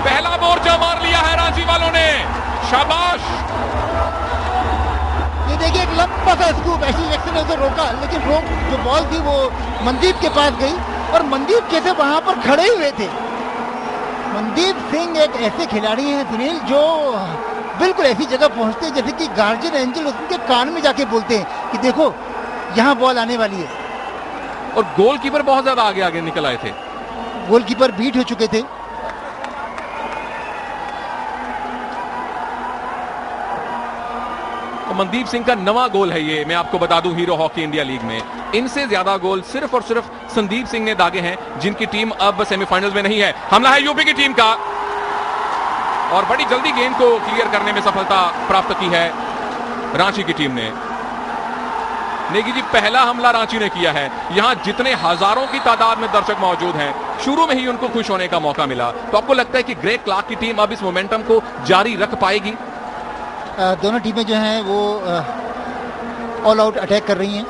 पहला मोर्चा मार लिया है रांची वालों ने, शाबाश। ये देखिए एक लंबा सा स्कूप, एशले जैक्सन ने उसे रोका, लेकिन जो बॉल थी वो मनदीप के पास गई और मनदीप जैसे वहां पर खड़े हुए थे। मनदीप सिंह एक ऐसे खिलाड़ी हैं सुनील, जो बिल्कुल ऐसी जगह पहुंचते हैं जैसे कि गार्जियन एंजल उनके कान में जाके बोलते हैं कि देखो यहाँ बॉल आने वाली है। और गोलकीपर बहुत ज्यादा आगे आगे निकल आए थे। गोलकीपर बीट हो चुके थे। मनदीप सिंह का नवा गोल है ये, मैं आपको बता दूं, हीरो हॉकी इंडिया लीग में इनसे ज्यादा गोल सिर्फ और सिर्फ संदीप सिंह ने दागे हैं, जिनकी टीम अब सेमीफाइनल्स में नहीं है। हमला है यूपी की टीम का और बड़ी जल्दी गेंद को क्लियर करने में सफलता प्राप्त की है रांची की टीम ने। नेगी जी, पहला हमला रांची ने किया है। यहां जितने हजारों की तादाद में दर्शक मौजूद हैं, शुरू में ही उनको खुश होने का मौका मिला। तो आपको लगता है कि ग्रेग क्लार्क की टीम अब इस मोमेंटम को जारी रख पाएगी? दोनों टीमें जो हैं वो ऑल आउट अटैक कर रही हैं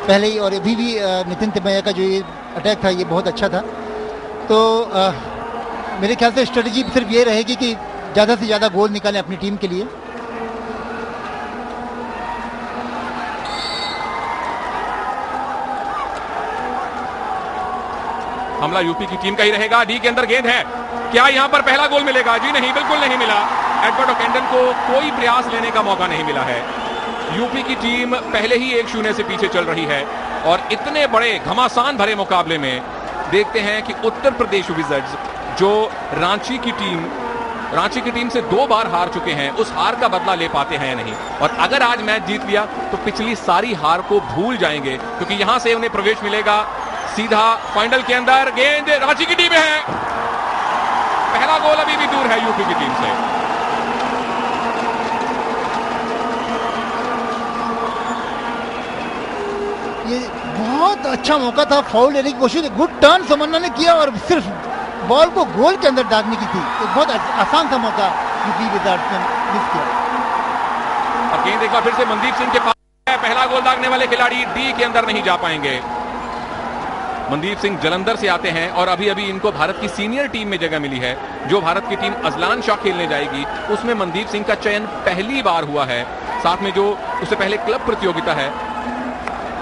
पहले ही, और अभी भी नितिन तिमैया का जो ये अटैक था ये बहुत अच्छा था। तो मेरे ख्याल से स्ट्रेटजी सिर्फ ये रहेगी कि ज़्यादा से ज़्यादा गोल निकालें अपनी टीम के लिए। हमला यूपी की टीम का ही रहेगा। डी के अंदर गेंद है, क्या यहां पर पहला गोल मिलेगा? जी नहीं, बिल्कुल नहीं मिला। एडवर्ड ओकेंडन को कोई प्रयास लेने का मौका नहीं मिला है। यूपी की टीम पहले ही 1-0 से पीछे चल रही है और इतने बड़े घमासान भरे मुकाबले में देखते हैं कि उत्तर प्रदेश विजर्ड्स जो रांची की टीम से 2 बार हार चुके हैं, उस हार का बदला ले पाते हैं या नहीं। और अगर आज मैच जीत लिया तो पिछली सारी हार को भूल जाएंगे, क्योंकि यहां से उन्हें प्रवेश मिलेगा सीधा फाइनल के अंदर। गेंद रांची की टीम में है, पहला गोल अभी भी दूर है यूपी की टीम से। ये बहुत अच्छा मौका था फाउल लेने की कोशिश, गुड टर्न समन्ना ने किया और सिर्फ बॉल को गोल के अंदर दागने की थी। तो बहुत आसान था मौका, यूपी विजार्ड्स ने मिस किया। और गेंद एक बार फिर से मनदीप सिंह के पास है। पहला गोल दागने वाले खिलाड़ी डी के अंदर नहीं जा पाएंगे। मनदीप सिंह जलंधर से आते हैं और अभी अभी इनको भारत की सीनियर टीम में जगह मिली है। जो भारत की टीम अजलान शाह खेलने जाएगी उसमें मनदीप सिंह का चयन पहली बार हुआ है। साथ में जो उससे पहले क्लब प्रतियोगिता है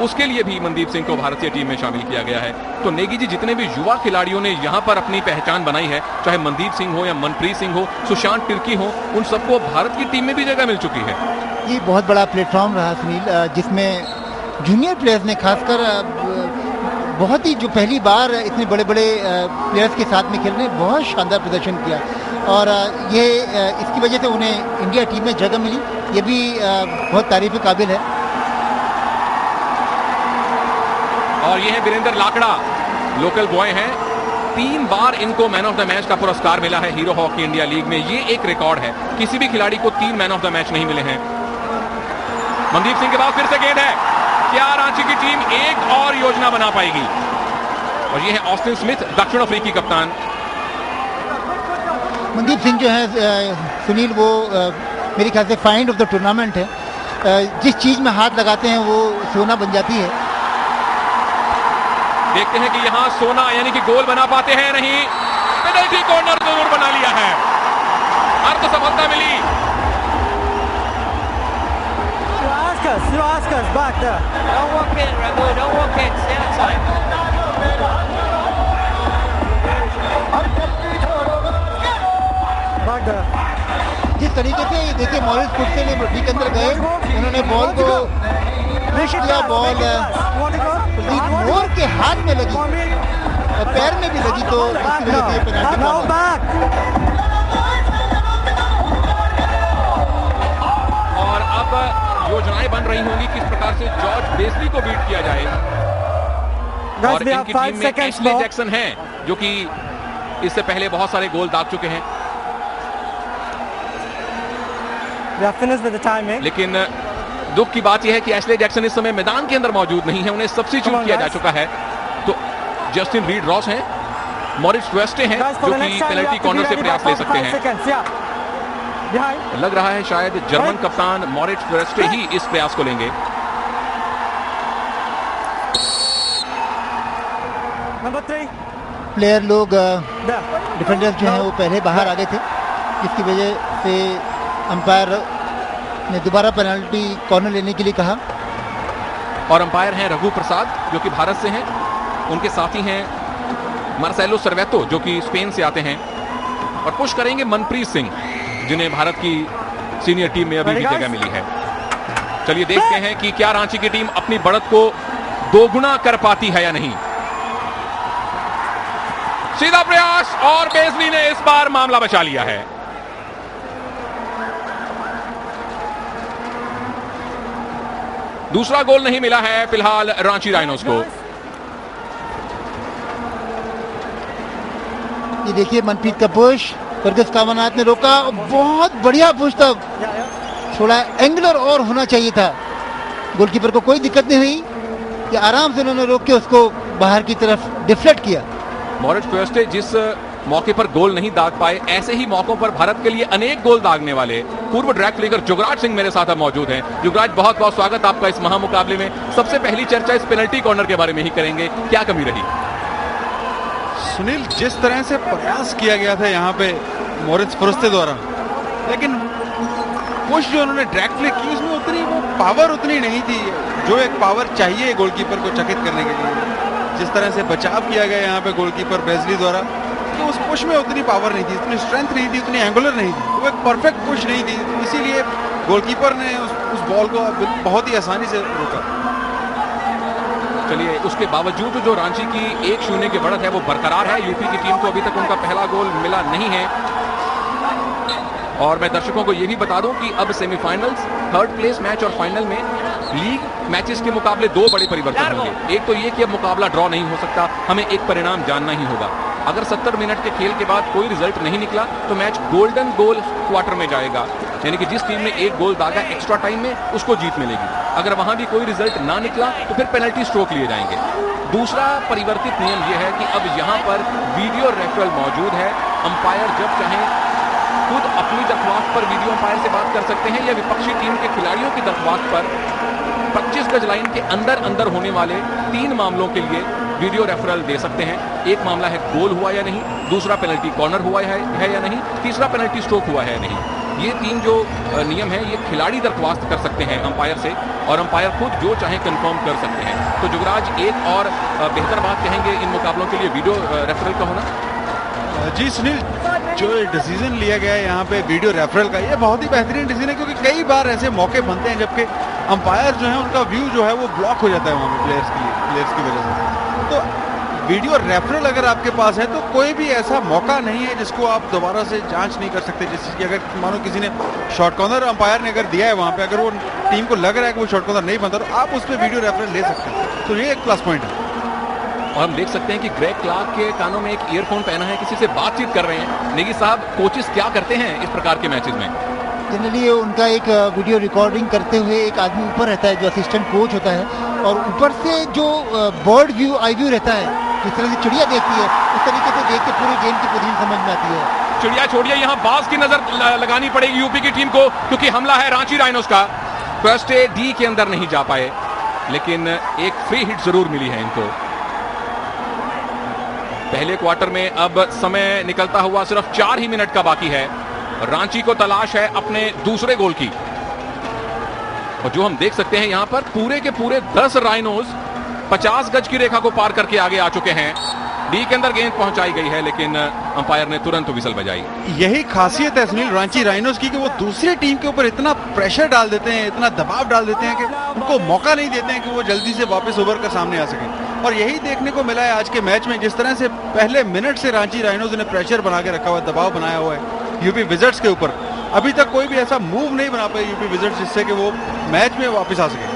उसके लिए भी मनदीप सिंह को भारतीय टीम में शामिल किया गया है। तो नेगी जी, जितने भी युवा खिलाड़ियों ने यहां पर अपनी पहचान बनाई है, चाहे मनदीप सिंह हो या मनप्रीत सिंह हो, सुशांत तिर्की हो, उन सबको भारत की टीम में भी जगह मिल चुकी है। ये बहुत बड़ा प्लेटफॉर्म रहा सुनील, जिसमें जूनियर प्लेयर्स ने खासकर बहुत ही, जो पहली बार इतने बड़े बड़े प्लेयर्स के साथ में खेल रहे हैं, बहुत शानदार प्रदर्शन किया और ये इसकी वजह से उन्हें इंडिया टीम में जगह मिली। ये भी बहुत तारीफ के काबिल है। और ये है वीरेंद्र लाकड़ा, लोकल बॉय हैं। 3 बार इनको मैन ऑफ द मैच का पुरस्कार मिला है हीरो हॉकी इंडिया लीग में। ये एक रिकॉर्ड है, किसी भी खिलाड़ी को 3 मैन ऑफ द मैच नहीं मिले हैं। मनदीप सिंह के बाद फिर से गेंद है, क्या रांची की टीम एक और योजना बना पाएगी? और ये है ऑस्टिन स्मिथ, दक्षिण अफ्रीकी कप्तान। मनदीप सिंह जो है सुनील, वो मेरे ख्याल से फाइंड ऑफ द टूर्नामेंट है। जिस चीज में हाथ लगाते हैं वो सोना बन जाती है। देखते हैं कि यहां सोना यानी कि गोल बना पाते हैं नहीं। पेनल्टी कॉर्नर जरूर बना लिया है, अर्ध सफलता मिली। Back there. Don't walk in, Ragu. Don't walk in. Stay outside. Back there. जिस तरीके से ये देखिए मॉरिस कुर्से ने बॉडी के अंदर गए, उन्होंने बॉल को किया, बॉल प्रदीप मोर के हाथ में लगी और पैर में भी लगी, तो इसकी वजह से ये पेनल्टी। और अब योजनाएं बन रही होंगी किस प्रकार से जॉर्ज बेस्ली को बीट किया जाए। और इनकी टीम में एशले जैक्सन हैं जो कि इससे पहले बहुत सारे गोल दाग चुके हैं। लेकिन दुख की बात यह है कि एशले जैक्सन इस समय मैदान के अंदर मौजूद नहीं है, उन्हें सब्स्टिट्यूट किया जा चुका है। तो जस्टिन रीड रॉस हैं, मॉरिस ट्वेस्टे हैं जो कि पेनल्टी कॉर्नर से प्रयास ले सकते हैं। लग रहा है शायद जर्मन कप्तान मॉरिस ट्वेस्टे ही इस प्रयास को लेंगे। प्लेयर लोग डिफेंडर्स जो हैं वो पहले बाहर आ गए थे, जिसकी वजह से अंपायर ने दोबारा पेनल्टी कॉर्नर लेने के लिए कहा। और अंपायर हैं रघु प्रसाद जो कि भारत से हैं, उनके साथी हैं मार्सेलो सर्वेतो जो कि स्पेन से आते हैं, और पुश करेंगे मनप्रीत सिंह जिन्हें भारत की सीनियर टीम में अभी भी जगह मिली है। चलिए देखते हैं कि क्या रांची की टीम अपनी बढ़त को दोगुना कर पाती है या नहीं। सीधा प्रयास और बेस्ली ने इस बार मामला बचा लिया है। दूसरा गोल नहीं मिला है फिलहाल रांची राइनोज को। ये देखिए मनप्रीत का पुश, फरगस कामनाथ ने रोका, बहुत बढ़िया पुश था, थोड़ा एंगुलर और होना चाहिए था। गोलकीपर को कोई दिक्कत नहीं हुई कि आराम से उन्होंने रोक के उसको बाहर की तरफ डिफ्लेक्ट किया। मॉरिस क्वेस्टे जिस मौके पर गोल नहीं दाग पाए, ऐसे ही मौकों पर भारत के लिए अनेक गोल दागने वाले पूर्व ड्रैग प्लेयर जुगराज सिंह मेरे साथ अब मौजूद हैं। जुगराज, बहुत बहुत स्वागत आपका इस महामुकाबले में। सबसे पहली चर्चा इस पेनल्टी कॉर्नर के बारे में ही करेंगे, क्या कमी रही? सुनील, जिस तरह से प्रयास किया गया था यहाँ पे मॉरिस क्वेस्टे द्वारा, लेकिन पुश जो उन्होंने ड्रैग प्ले की उसमें उतनी वो पावर उतनी नहीं थी जो एक पावर चाहिए गोलकीपर को चकित करने के लिए। जिस तरह से बचाव किया गया यहाँ पे गोलकीपर बेजली द्वारा, तो उस पुश में उतनी पावर नहीं थी, उतनी स्ट्रेंथ नहीं थी, उतनी एंगुलर नहीं थी, वो एक परफेक्ट पुश नहीं थी, इसीलिए गोलकीपर ने उस बॉल को बहुत ही आसानी से रोका। चलिए, उसके बावजूद जो रांची की 1-0 की बढ़त है वो बरकरार है। यूपी की टीम को अभी तक उनका पहला गोल मिला नहीं है। और मैं दर्शकों को ये भी बता दूं कि अब सेमीफाइनल्स, थर्ड प्लेस मैच और फाइनल में लीग मैचेस के मुकाबले दो बड़े परिवर्तन होंगे। एक तो ये कि अब मुकाबला ड्रॉ नहीं हो सकता, हमें एक परिणाम जानना ही होगा। अगर 70 मिनट के खेल के बाद कोई रिजल्ट नहीं निकला तो मैच गोल्डन गोल क्वार्टर में जाएगा, यानी कि जिस टीम ने एक गोल दागा एक्स्ट्रा टाइम में उसको जीत मिलेगी। अगर वहां भी कोई रिजल्ट ना निकला तो फिर पेनल्टी स्ट्रोक लिए जाएंगे। दूसरा परिवर्तित नियम यह है कि अब यहां पर वीडियो रेफरल मौजूद है। अंपायर जब चाहें खुद अपनी दरख्वास्त पर वीडियो अंपायर से बात कर सकते हैं या विपक्षी टीम के खिलाड़ियों की दरख्वास्त पर 25 गज लाइन के अंदर अंदर होने वाले 3 मामलों के लिए वीडियो रेफरल दे सकते हैं। एक मामला है गोल हुआ या नहीं, दूसरा पेनल्टी कॉर्नर हुआ है या नहीं, तीसरा पेनल्टी स्ट्रोक हुआ है या नहीं। ये 3 जो नियम है ये खिलाड़ी दरख्वास्त कर सकते हैं अंपायर से, और अंपायर खुद जो चाहे कंफर्म कर सकते हैं। तो जुगराज, एक और बेहतर बात कहेंगे इन मुकाबलों के लिए वीडियो रेफरल का होना। जी सुनील, जो डिसीजन लिया गया है यहाँ पे वीडियो रेफरल का, ये बहुत ही बेहतरीन डिसीजन है, क्योंकि कई बार ऐसे मौके बनते हैं जबकि अंपायर जो है उनका व्यू जो है वो ब्लॉक हो जाता है वहाँ पे प्लेयर्स की वजह से। तो वीडियो रेफरल अगर आपके पास है तो कोई भी ऐसा मौका नहीं है जिसको आप दोबारा से जांच नहीं कर सकते। जैसे कि अगर मानो किसी ने शॉर्ट कॉर्नर अंपायर ने अगर दिया है वहाँ पे, अगर वो टीम को लग रहा है कि वो शॉर्ट कॉर्नर नहीं बनता तो आप उस पर वीडियो रेफरल ले सकते हैं। तो ये एक प्लस पॉइंट है। और हम देख सकते हैं कि ग्रेग क्लार्क के कानों में एक ईयरफोन पहना है, किसी से बातचीत कर रहे हैं। नेगी साहब, कोचेस क्या करते हैं इस प्रकार के मैचेस में? जनरली उनका एक वीडियो रिकॉर्डिंग करते हुए एक आदमी ऊपर रहता है जो असिस्टेंट कोच होता है, और ऊपर से जो बर्ड व्यू, आई व्यू रहता है, जिस तरह से चिड़िया देखती है उस तरीके से देख के पूरे गेम की पोजीशन समझ में आती है। चिड़िया छोड़िए, यहाँ बाज की नजर लगानी पड़ेगी यूपी की टीम को, क्योंकि हमला है रांची राइनोज का। फर्स्ट डी के अंदर नहीं जा पाए, लेकिन एक फ्री हिट जरूर मिली है इनको। पहले क्वार्टर में अब समय निकलता हुआ सिर्फ 4 ही मिनट का बाकी है। रांची को तलाश है अपने दूसरे गोल की, और जो हम देख सकते हैं यहां पर पूरे के पूरे 10 राइनोज 50 गज की रेखा को पार करके आगे आ चुके हैं। डी के अंदर गेंद पहुंचाई गई है, लेकिन अंपायर ने तुरंत विसल बजाई। यही खासियत है सुनील रांची राइनोज की कि वो दूसरी टीम के ऊपर इतना प्रेशर डाल देते हैं, इतना दबाव डाल देते हैं कि उनको मौका नहीं देते हैं कि वो जल्दी से वापस उभर कर सामने आ सके। और यही देखने को मिला है आज के मैच में, जिस तरह से पहले मिनट से रांची राइनोज ने प्रेशर बना के रखा हुआ है, दबाव बनाया हुआ है यूपी विजर्स के ऊपर। अभी तक कोई भी ऐसा मूव नहीं बना पाए यूपी विजर्स जिससे कि वो मैच में वापस आ सके।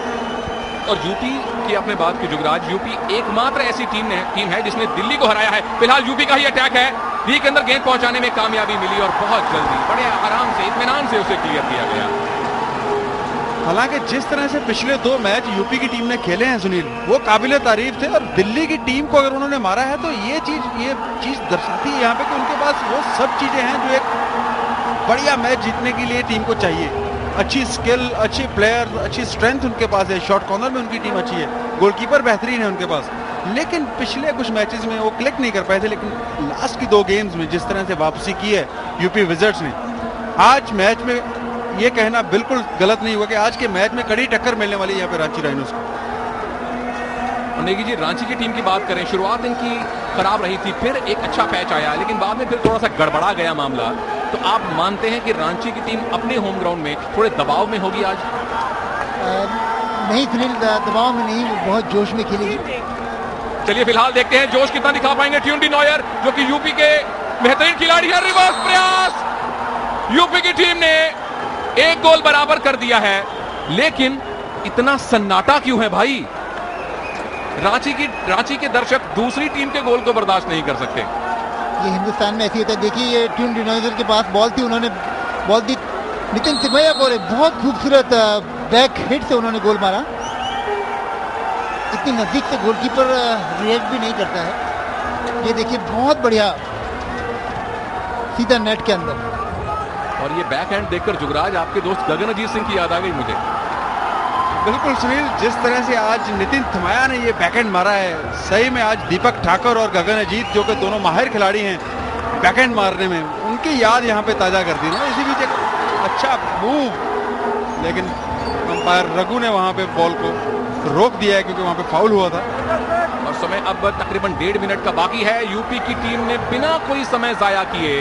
और यूपी की आपने बात की जुगराज, यूपी एकमात्र ऐसी टीम है जिसने दिल्ली को हराया है। फिलहाल यूपी का ही अटैक है, डी के अंदर गेंद पहुंचाने में कामयाबी मिली और बहुत जल्दी बड़े आराम से इत्मीनान से उसे क्लियर किया गया। हालांकि जिस तरह से पिछले 2 मैच यूपी की टीम ने खेले हैं सुनील, वो काबिले तारीफ थे, और दिल्ली की टीम को अगर उन्होंने मारा है तो ये चीज दर्शाती है यहाँ पे कि उनके पास वो सब चीजें हैं जो एक बढ़िया मैच जीतने के लिए टीम को चाहिए। अच्छी स्किल, अच्छे प्लेयर, अच्छी स्ट्रेंथ उनके पास है, शॉर्ट कॉर्नर में उनकी टीम अच्छी है, गोलकीपर बेहतरीन है उनके पास। लेकिन पिछले कुछ मैचेस में वो क्लिक नहीं कर पाए थे, लेकिन लास्ट की 2 गेम्स में जिस तरह से वापसी की है यूपी विजर्स ने, आज मैच में ये कहना बिल्कुल गलत नहीं हुआ कि आज के मैच में कड़ी टक्कर मिलने वाली है यहाँ पे रांची राइनोज को। नेगी जी, रांची की टीम की बात करें, शुरुआत इनकी खराब रही थी, फिर एक अच्छा पैच आया, लेकिन बाद में फिर थोड़ा सा गड़बड़ा गया मामला। तो आप मानते हैं कि रांची की टीम अपने होम ग्राउंड में थोड़े दबाव में होगी आज? नहीं सुनील, दबाव में नहीं, वो बहुत जोश में खेलेगी। चलिए फिलहाल देखते हैं जोश कितना दिखा पाएंगे ट्यून्डी नॉयर, जो कि यूपी के बेहतरीन खिलाड़ी है। रिवर्स प्रयास, यूपी की टीम ने 1 गोल बराबर कर दिया है, लेकिन इतना सन्नाटा क्यों है भाई? रांची के दर्शक दूसरी टीम के गोल को बर्दाश्त नहीं कर सकते। ये हिंदुस्तान में ऐसी होता है। देखिए ये ट्यून डिनोजर के पास बॉल थी, उन्होंने बॉल दी नितिन तिमैया को, बहुत खूबसूरत बैक हिट से उन्होंने गोल मारा। इतनी नजदीक से गोलकीपर रिएक्ट भी नहीं करता है। ये देखिए बहुत बढ़िया सीधा नेट के अंदर। और ये बैक हैंड देखकर जुगराज आपके दोस्त गगनजीत सिंह की याद आ गई मुझे। बिल्कुल सुनील, जिस तरह से आज नितिन थिमैया ने ये बैकहैंड मारा है, सही में आज दीपक ठाकुर और गगनजीत जो कि दोनों माहिर खिलाड़ी हैं बैकहैंड मारने में, उनकी याद यहाँ पे ताजा कर दी ना। इसी बीच एक अच्छा मूव, लेकिन अंपायर रघु ने वहाँ पे बॉल को रोक दिया है क्योंकि वहाँ पे फाउल हुआ था। और समय अब तकरीबन 1.5 मिनट का बाकी है। यूपी की टीम ने बिना कोई समय जाया किए,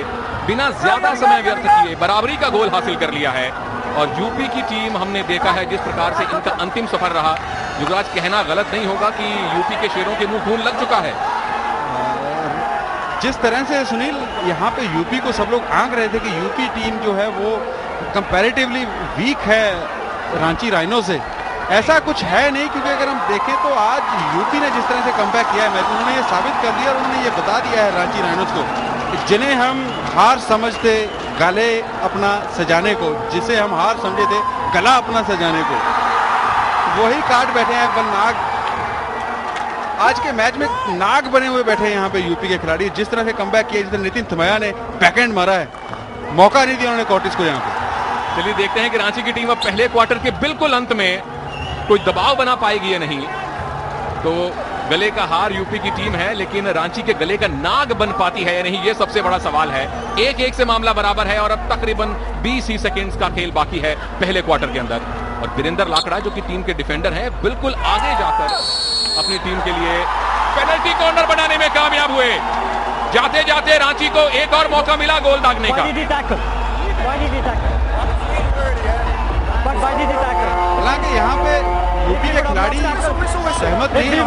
बिना ज्यादा समय व्यर्थ किए बराबरी का गोल हासिल कर लिया है। और यूपी की टीम हमने देखा है जिस प्रकार से इनका अंतिम सफर रहा। युवराज, कहना गलत नहीं होगा कि यूपी के शेरों के मुंह खून लग चुका है। जिस तरह से सुनील यहाँ पे यूपी को सब लोग आंक रहे थे कि यूपी टीम जो है वो कंपैरेटिवली वीक है रांची राइनो से, ऐसा कुछ है नहीं। क्योंकि अगर हम देखें तो आज यूपी ने जिस तरह से कमबैक किया है मैच, उन्होंने ये साबित कर दिया और उन्होंने ये बता दिया है रांची राइनोज को, जिन्हें हम हार समझते गले अपना सजाने को, जिसे हम हार समझे थे गला अपना सजाने को, वही काट बैठे हैं। बल नाग आज के मैच में नाग बने हुए बैठे हैं यहाँ पे यूपी के खिलाड़ी। जिस तरह से कमबैक किया, जिस तरह नितिन थिमैया ने बैकहैंड मारा है, मौका नहीं दिया उन्होंने कॉर्टिस को यहाँ पे। चलिए देखते हैं कि रांची की टीम अब पहले क्वार्टर के बिल्कुल अंत में कोई दबाव बना पाएगी या नहीं। तो गले का हार यूपी की टीम है, लेकिन रांची के गले का नाग बन पाती है या नहीं, ये सबसे बड़ा सवाल है। 1-1 से मामला बराबर है और अब तकरीबन 20 ही सेकेंड्स का खेल बाकी है पहले क्वार्टर के अंदर। और वीरेंद्र लाकड़ा जो कि टीम के डिफेंडर हैं, बिल्कुल आगे जाकर अपनी टीम के लिए पेनल्टी कॉर्नर बनाने में कामयाब हुए। जाते जाते रांची को एक और मौका मिला गोल दागने का। हालांकि यहाँ पे यूपी के खिलाड़ी सहमत नहीं है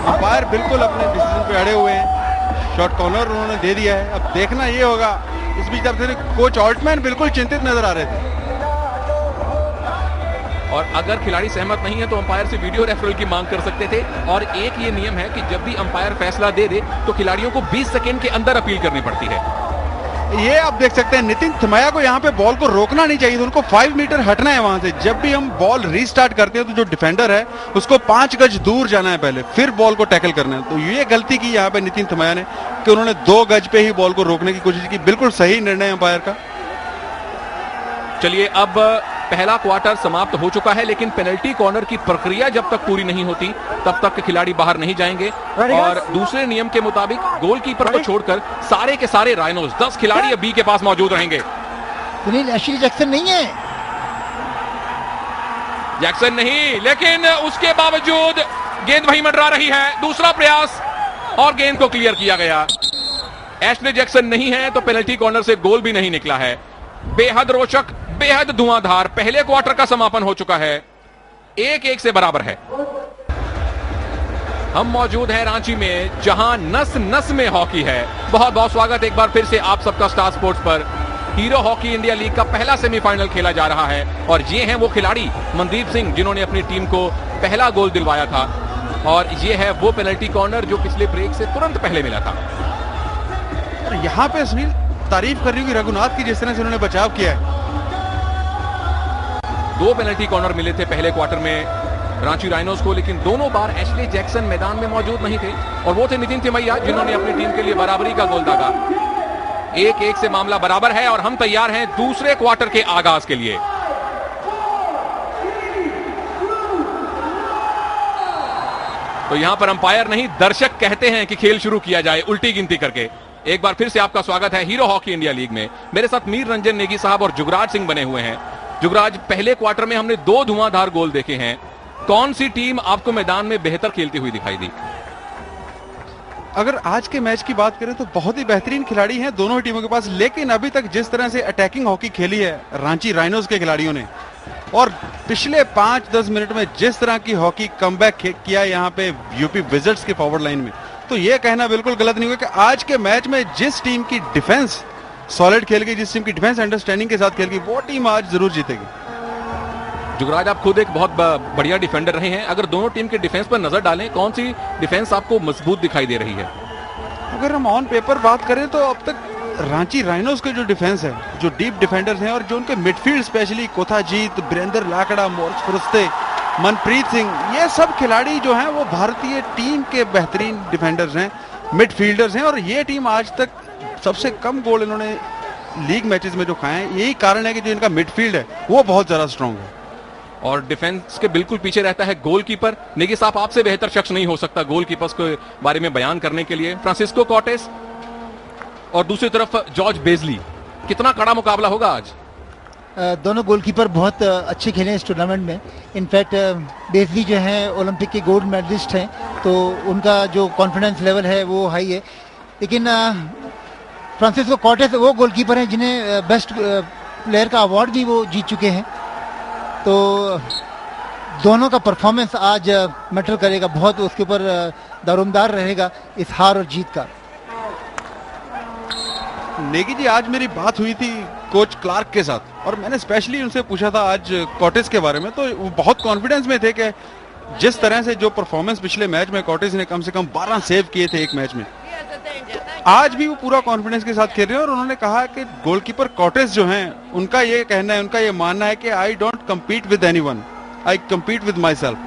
अंपायर बिल्कुल अपने डिसीजन पे अड़े हुए हैं। शॉट कॉर्नर उन्होंने दे दिया है। अब देखना ये होगा, इस बीच कोच ऑल्टमैन बिल्कुल चिंतित नजर आ रहे थे। और अगर खिलाड़ी सहमत नहीं है तो अंपायर से वीडियो रेफरल की मांग कर सकते थे। और एक ये नियम है कि जब भी अंपायर फैसला दे दे तो खिलाड़ियों को 20 सेकंड के अंदर अपील करनी पड़ती है। ये आप देख सकते हैं नितिन थिमैया को यहाँ पे बॉल को रोकना नहीं चाहिए, तो उनको 5 मीटर हटना है वहां से। जब भी हम बॉल रीस्टार्ट करते हैं तो जो डिफेंडर है उसको 5 गज दूर जाना है पहले, फिर बॉल को टैकल करना है। तो ये गलती की यहाँ पे नितिन थिमैया ने कि उन्होंने 2 गज पे ही बॉल को रोकने की कोशिश की। बिल्कुल सही निर्णय अंपायर का। चलिए अब पहला क्वार्टर समाप्त हो चुका है, लेकिन पेनल्टी कॉर्नर की प्रक्रिया जब तक पूरी नहीं होती तब तक खिलाड़ी बाहर नहीं जाएंगे। और दूसरे नियम के मुताबिक गोलकीपर को छोड़कर सारे के सारे राइनोज 10 खिलाड़ी अब बी के पास मौजूद रहेंगे। सुनील, एशली जैक्सन नहीं है, जैक्सन नहीं, लेकिन उसके बावजूद गेंद वहीं मंडरा रही है। दूसरा प्रयास और गेंद को क्लियर किया गया। एशले जैक्सन नहीं है तो पेनल्टी कॉर्नर से गोल भी नहीं निकला है। बेहद रोचक, बेहद धुआंधार पहले क्वार्टर का समापन हो चुका है। 1-1 से बराबर है। हम मौजूद हैं रांची में, जहां नस नस में हॉकी है। बहुत बहुत स्वागत एक बार फिर से आप सबका स्टार स्पोर्ट्स पर। हीरो हॉकी इंडिया लीग का पहला सेमीफाइनल खेला जा रहा है और ये हैं वो खिलाड़ी मनदीप सिंह जिन्होंने अपनी टीम को पहला गोल दिलवाया था। और ये है वो पेनल्टी कॉर्नर जो पिछले ब्रेक से तुरंत पहले मिला था। यहाँ पे सुनील तारीफ कर रही हूँ रघुनाथ की, जिस तरह से उन्होंने बचाव किया है। 2 पेनल्टी कॉर्नर मिले थे पहले क्वार्टर में रांची राइनोज को, लेकिन दोनों बार एशले जैक्सन मैदान में मौजूद नहीं थे और वो थे नितिन थिमैया जिन्होंने अपनी टीम के लिए बराबरी का गोल दागा। 1-1 से मामला बराबर है और हम तैयार हैं दूसरे क्वार्टर के आगाज के लिए। तो यहां पर अंपायर नहीं, दर्शक कहते हैं कि खेल शुरू किया जाए उल्टी गिनती करके। एक बार फिर से आपका स्वागत है हीरो हॉकी इंडिया लीग में। मेरे साथ मीर रंजन नेगी साहब और जुगराज सिंह बने हुए हैं। जुगराज, पहले क्वार्टर में हमने 2 धुआंधार गोल देखे हैं। कौन सी टीम आपको मैदान में बेहतर खेलती हुई दिखाई दी? अगर आज के मैच की बात करें तो बहुत ही बेहतरीन खिलाड़ी हैं दोनों टीमों के पास, लेकिन अभी तक जिस तरह से अटैकिंग हॉकी खेली है रांची राइनोज के खिलाड़ियों ने और पिछले 5-10 मिनट में जिस तरह की हॉकी कमबैक किया यहाँ पे यूपी विजर्स के फॉरवर्ड लाइन में, तो ये कहना बिल्कुल गलत नहीं होगा कि आज के मैच में जिस टीम की डिफेंस सॉलिड खेल गई, जिस टीम की डिफेंस अंडरस्टैंडिंग के साथ खेल गई, वो टीम आज जरूर जीतेगी। जुगराज, आप खुद एक बहुत बढ़िया डिफेंडर रहे हैं, अगर दोनों टीम के डिफेंस पर नजर डालें, कौन सी डिफेंस आपको मजबूत दिखाई दे रही है? अगर हम ऑन पेपर बात करें तो अब तक रांची राइनोज के जो डिफेंस है, जो डीप डिफेंडर्स हैं और जो उनके मिडफील्ड स्पेशली कोथाजीत, बिरेंदर लाकड़ा, मोर्च फुरस्ते, मनप्रीत सिंह, ये सब खिलाड़ी जो हैं वो भारतीय टीम के बेहतरीन डिफेंडर्स हैं, मिडफील्डर्स हैं। और ये टीम आज तक सबसे कम गोल इन्होंने लीग मैचेस में जो खाए हैं, यही कारण है कि जो इनका मिडफील्ड है वो बहुत ज्यादा स्ट्रांग है। और डिफेंस के बिल्कुल पीछे रहता है गोलकीपर। नेगी साहब, आपसे बेहतर शख्स नहीं हो सकता गोलकीपर्स के बारे में बयान करने के लिए। फ्रांसिस्को कॉर्टेस और दूसरी तरफ जॉर्ज बेजली, कितना कड़ा मुकाबला होगा आज? दोनों गोलकीपर बहुत अच्छे खेले हैं इस टूर्नामेंट में। इनफैक्ट बेजली जो है ओलंपिक के गोल्ड मेडलिस्ट हैं, तो उनका जो कॉन्फिडेंस लेवल है वो हाई है। लेकिन फ्रांसिस्को कॉर्टेस वो गोलकीपर हैं जिन्हें बेस्ट प्लेयर का अवार्ड भी वो जीत चुके हैं। तो दोनों का परफॉर्मेंस आज मैटर करेगा बहुत, उसके ऊपर दारोमदार रहेगा इस हार और जीत का। नेगी जी, आज मेरी बात हुई थी कोच क्लार्क के साथ और मैंने स्पेशली उनसे पूछा था आज कॉर्टेस के बारे में, तो वो बहुत कॉन्फिडेंस में थे कि जिस तरह से जो परफॉर्मेंस पिछले मैच में कॉर्टेस ने कम से कम 12 सेव किए थे एक मैच में, आज भी वो पूरा कॉन्फिडेंस के साथ खेल रहे हैं। और उन्होंने कहा कि गोलकीपर कॉर्टेस जो हैं, उनका ये कहना है, उनका ये मानना है कि I don't compete with anyone, I compete with my self.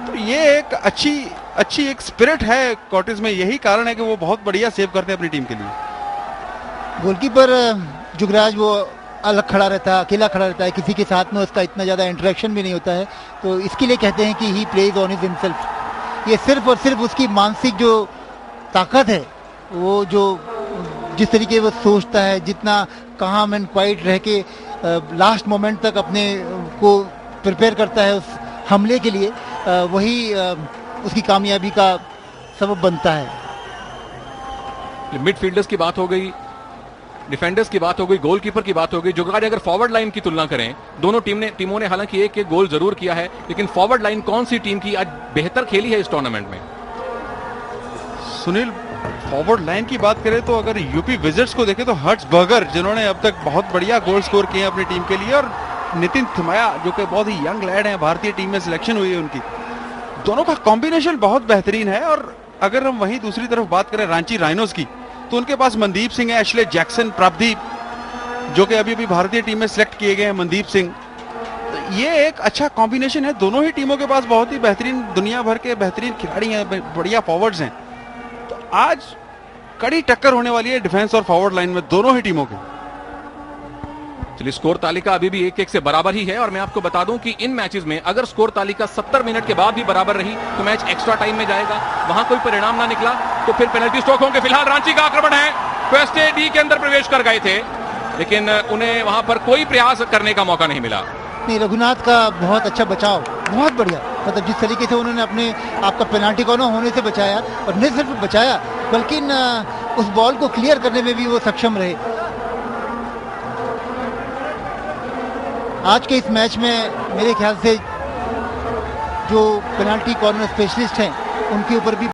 तो ये एक अच्छी एक स्पिरिट है कॉर्टेस में, यही कारण है कि वो बहुत बढ़िया सेव करते हैं अपनी टीम के लिए। गोलकीपर जुगराज वो अलग खड़ा रहता है, अकेला खड़ा रहता है, किसी के साथ में उसका इतना ज़्यादा इंटरेक्शन भी नहीं होता है, तो इसके लिए कहते हैं कि he plays on his himself. ये सिर्फ और सिर्फ उसकी मानसिक जो ताकत है, वो जो जिस तरीके वो सोचता है, जितना काम एंड क्वाइट रह के लास्ट मोमेंट तक अपने को प्रिपेयर करता है उस हमले के लिए, वही उसकी कामयाबी का सबब बनता है। मिडफील्डर्स की बात हो गई, डिफेंडर्स की बात हो गई, गोलकीपर की बात हो गई। जुगराज, अगर फॉरवर्ड लाइन की तुलना करें, दोनों टीमों ने हालांकि एक गोल जरूर किया है, लेकिन फॉरवर्ड लाइन कौन सी टीम की आज बेहतर खेली है इस टूर्नामेंट में? सुनील, फॉरवर्ड लाइन की बात करें तो अगर यूपी विजर्स को देखें तो हर्ट्सबर्गर, जिन्होंने अब तक बहुत बढ़िया गोल स्कोर किए हैं अपनी टीम के लिए, और नितिन थिमाया जो कि बहुत ही यंग लैड हैं, भारतीय टीम में सिलेक्शन हुई है उनकी, दोनों का कॉम्बिनेशन बहुत बेहतरीन है। और अगर हम वहीं दूसरी तरफ बात करें रांची राइनोज की, तो उनके पास मनदीप सिंह है, एशले जैक्सन, प्रापदीप, जो कि अभी भारतीय टीम में सिलेक्ट किए गए हैं, मनदीप सिंह। तो ये एक अच्छा कॉम्बिनेशन है, दोनों ही टीमों के पास बहुत ही बेहतरीन, दुनिया भर के बेहतरीन खिलाड़ी हैं, बढ़िया फॉरवर्ड्स हैं। तो आज कड़ी टक्कर होने वाली है डिफेंस और फॉरवर्ड लाइन में दोनों ही टीमों की। चलिए, स्कोर तालिका अभी भी 1-1 से बराबर ही है, और मैं आपको बता दूं कि इन मैचेस में अगर स्कोर तालिका 70 मिनट के बाद भी बराबर रही तो मैच एक्स्ट्रा टाइम में जाएगा। वहां कोई परिणाम ना निकला तो फिर पेनल्टी स्ट्रोक होंगे। फिलहाल रांची का आक्रमण है, क्वेस्टे डी के अंदर प्रवेश कर गए थे, लेकिन उन्हें वहां पर कोई प्रयास करने का मौका नहीं मिला। नहीं, रघुनाथ का बहुत अच्छा बचाव, बहुत बढ़िया, मतलब जिस तरीके से उन्होंने अपने आपका पेनाल्टी कॉर्नर होने से बचाया, और नहीं सिर्फ बचाया बल्कि उस बॉल को क्लियर करने में भी वो सक्षम रहे। आज के इस मैच में मेरे ख्याल से जो पेनाल्टी कॉर्नर स्पेशलिस्ट हैं उनके ऊपर भी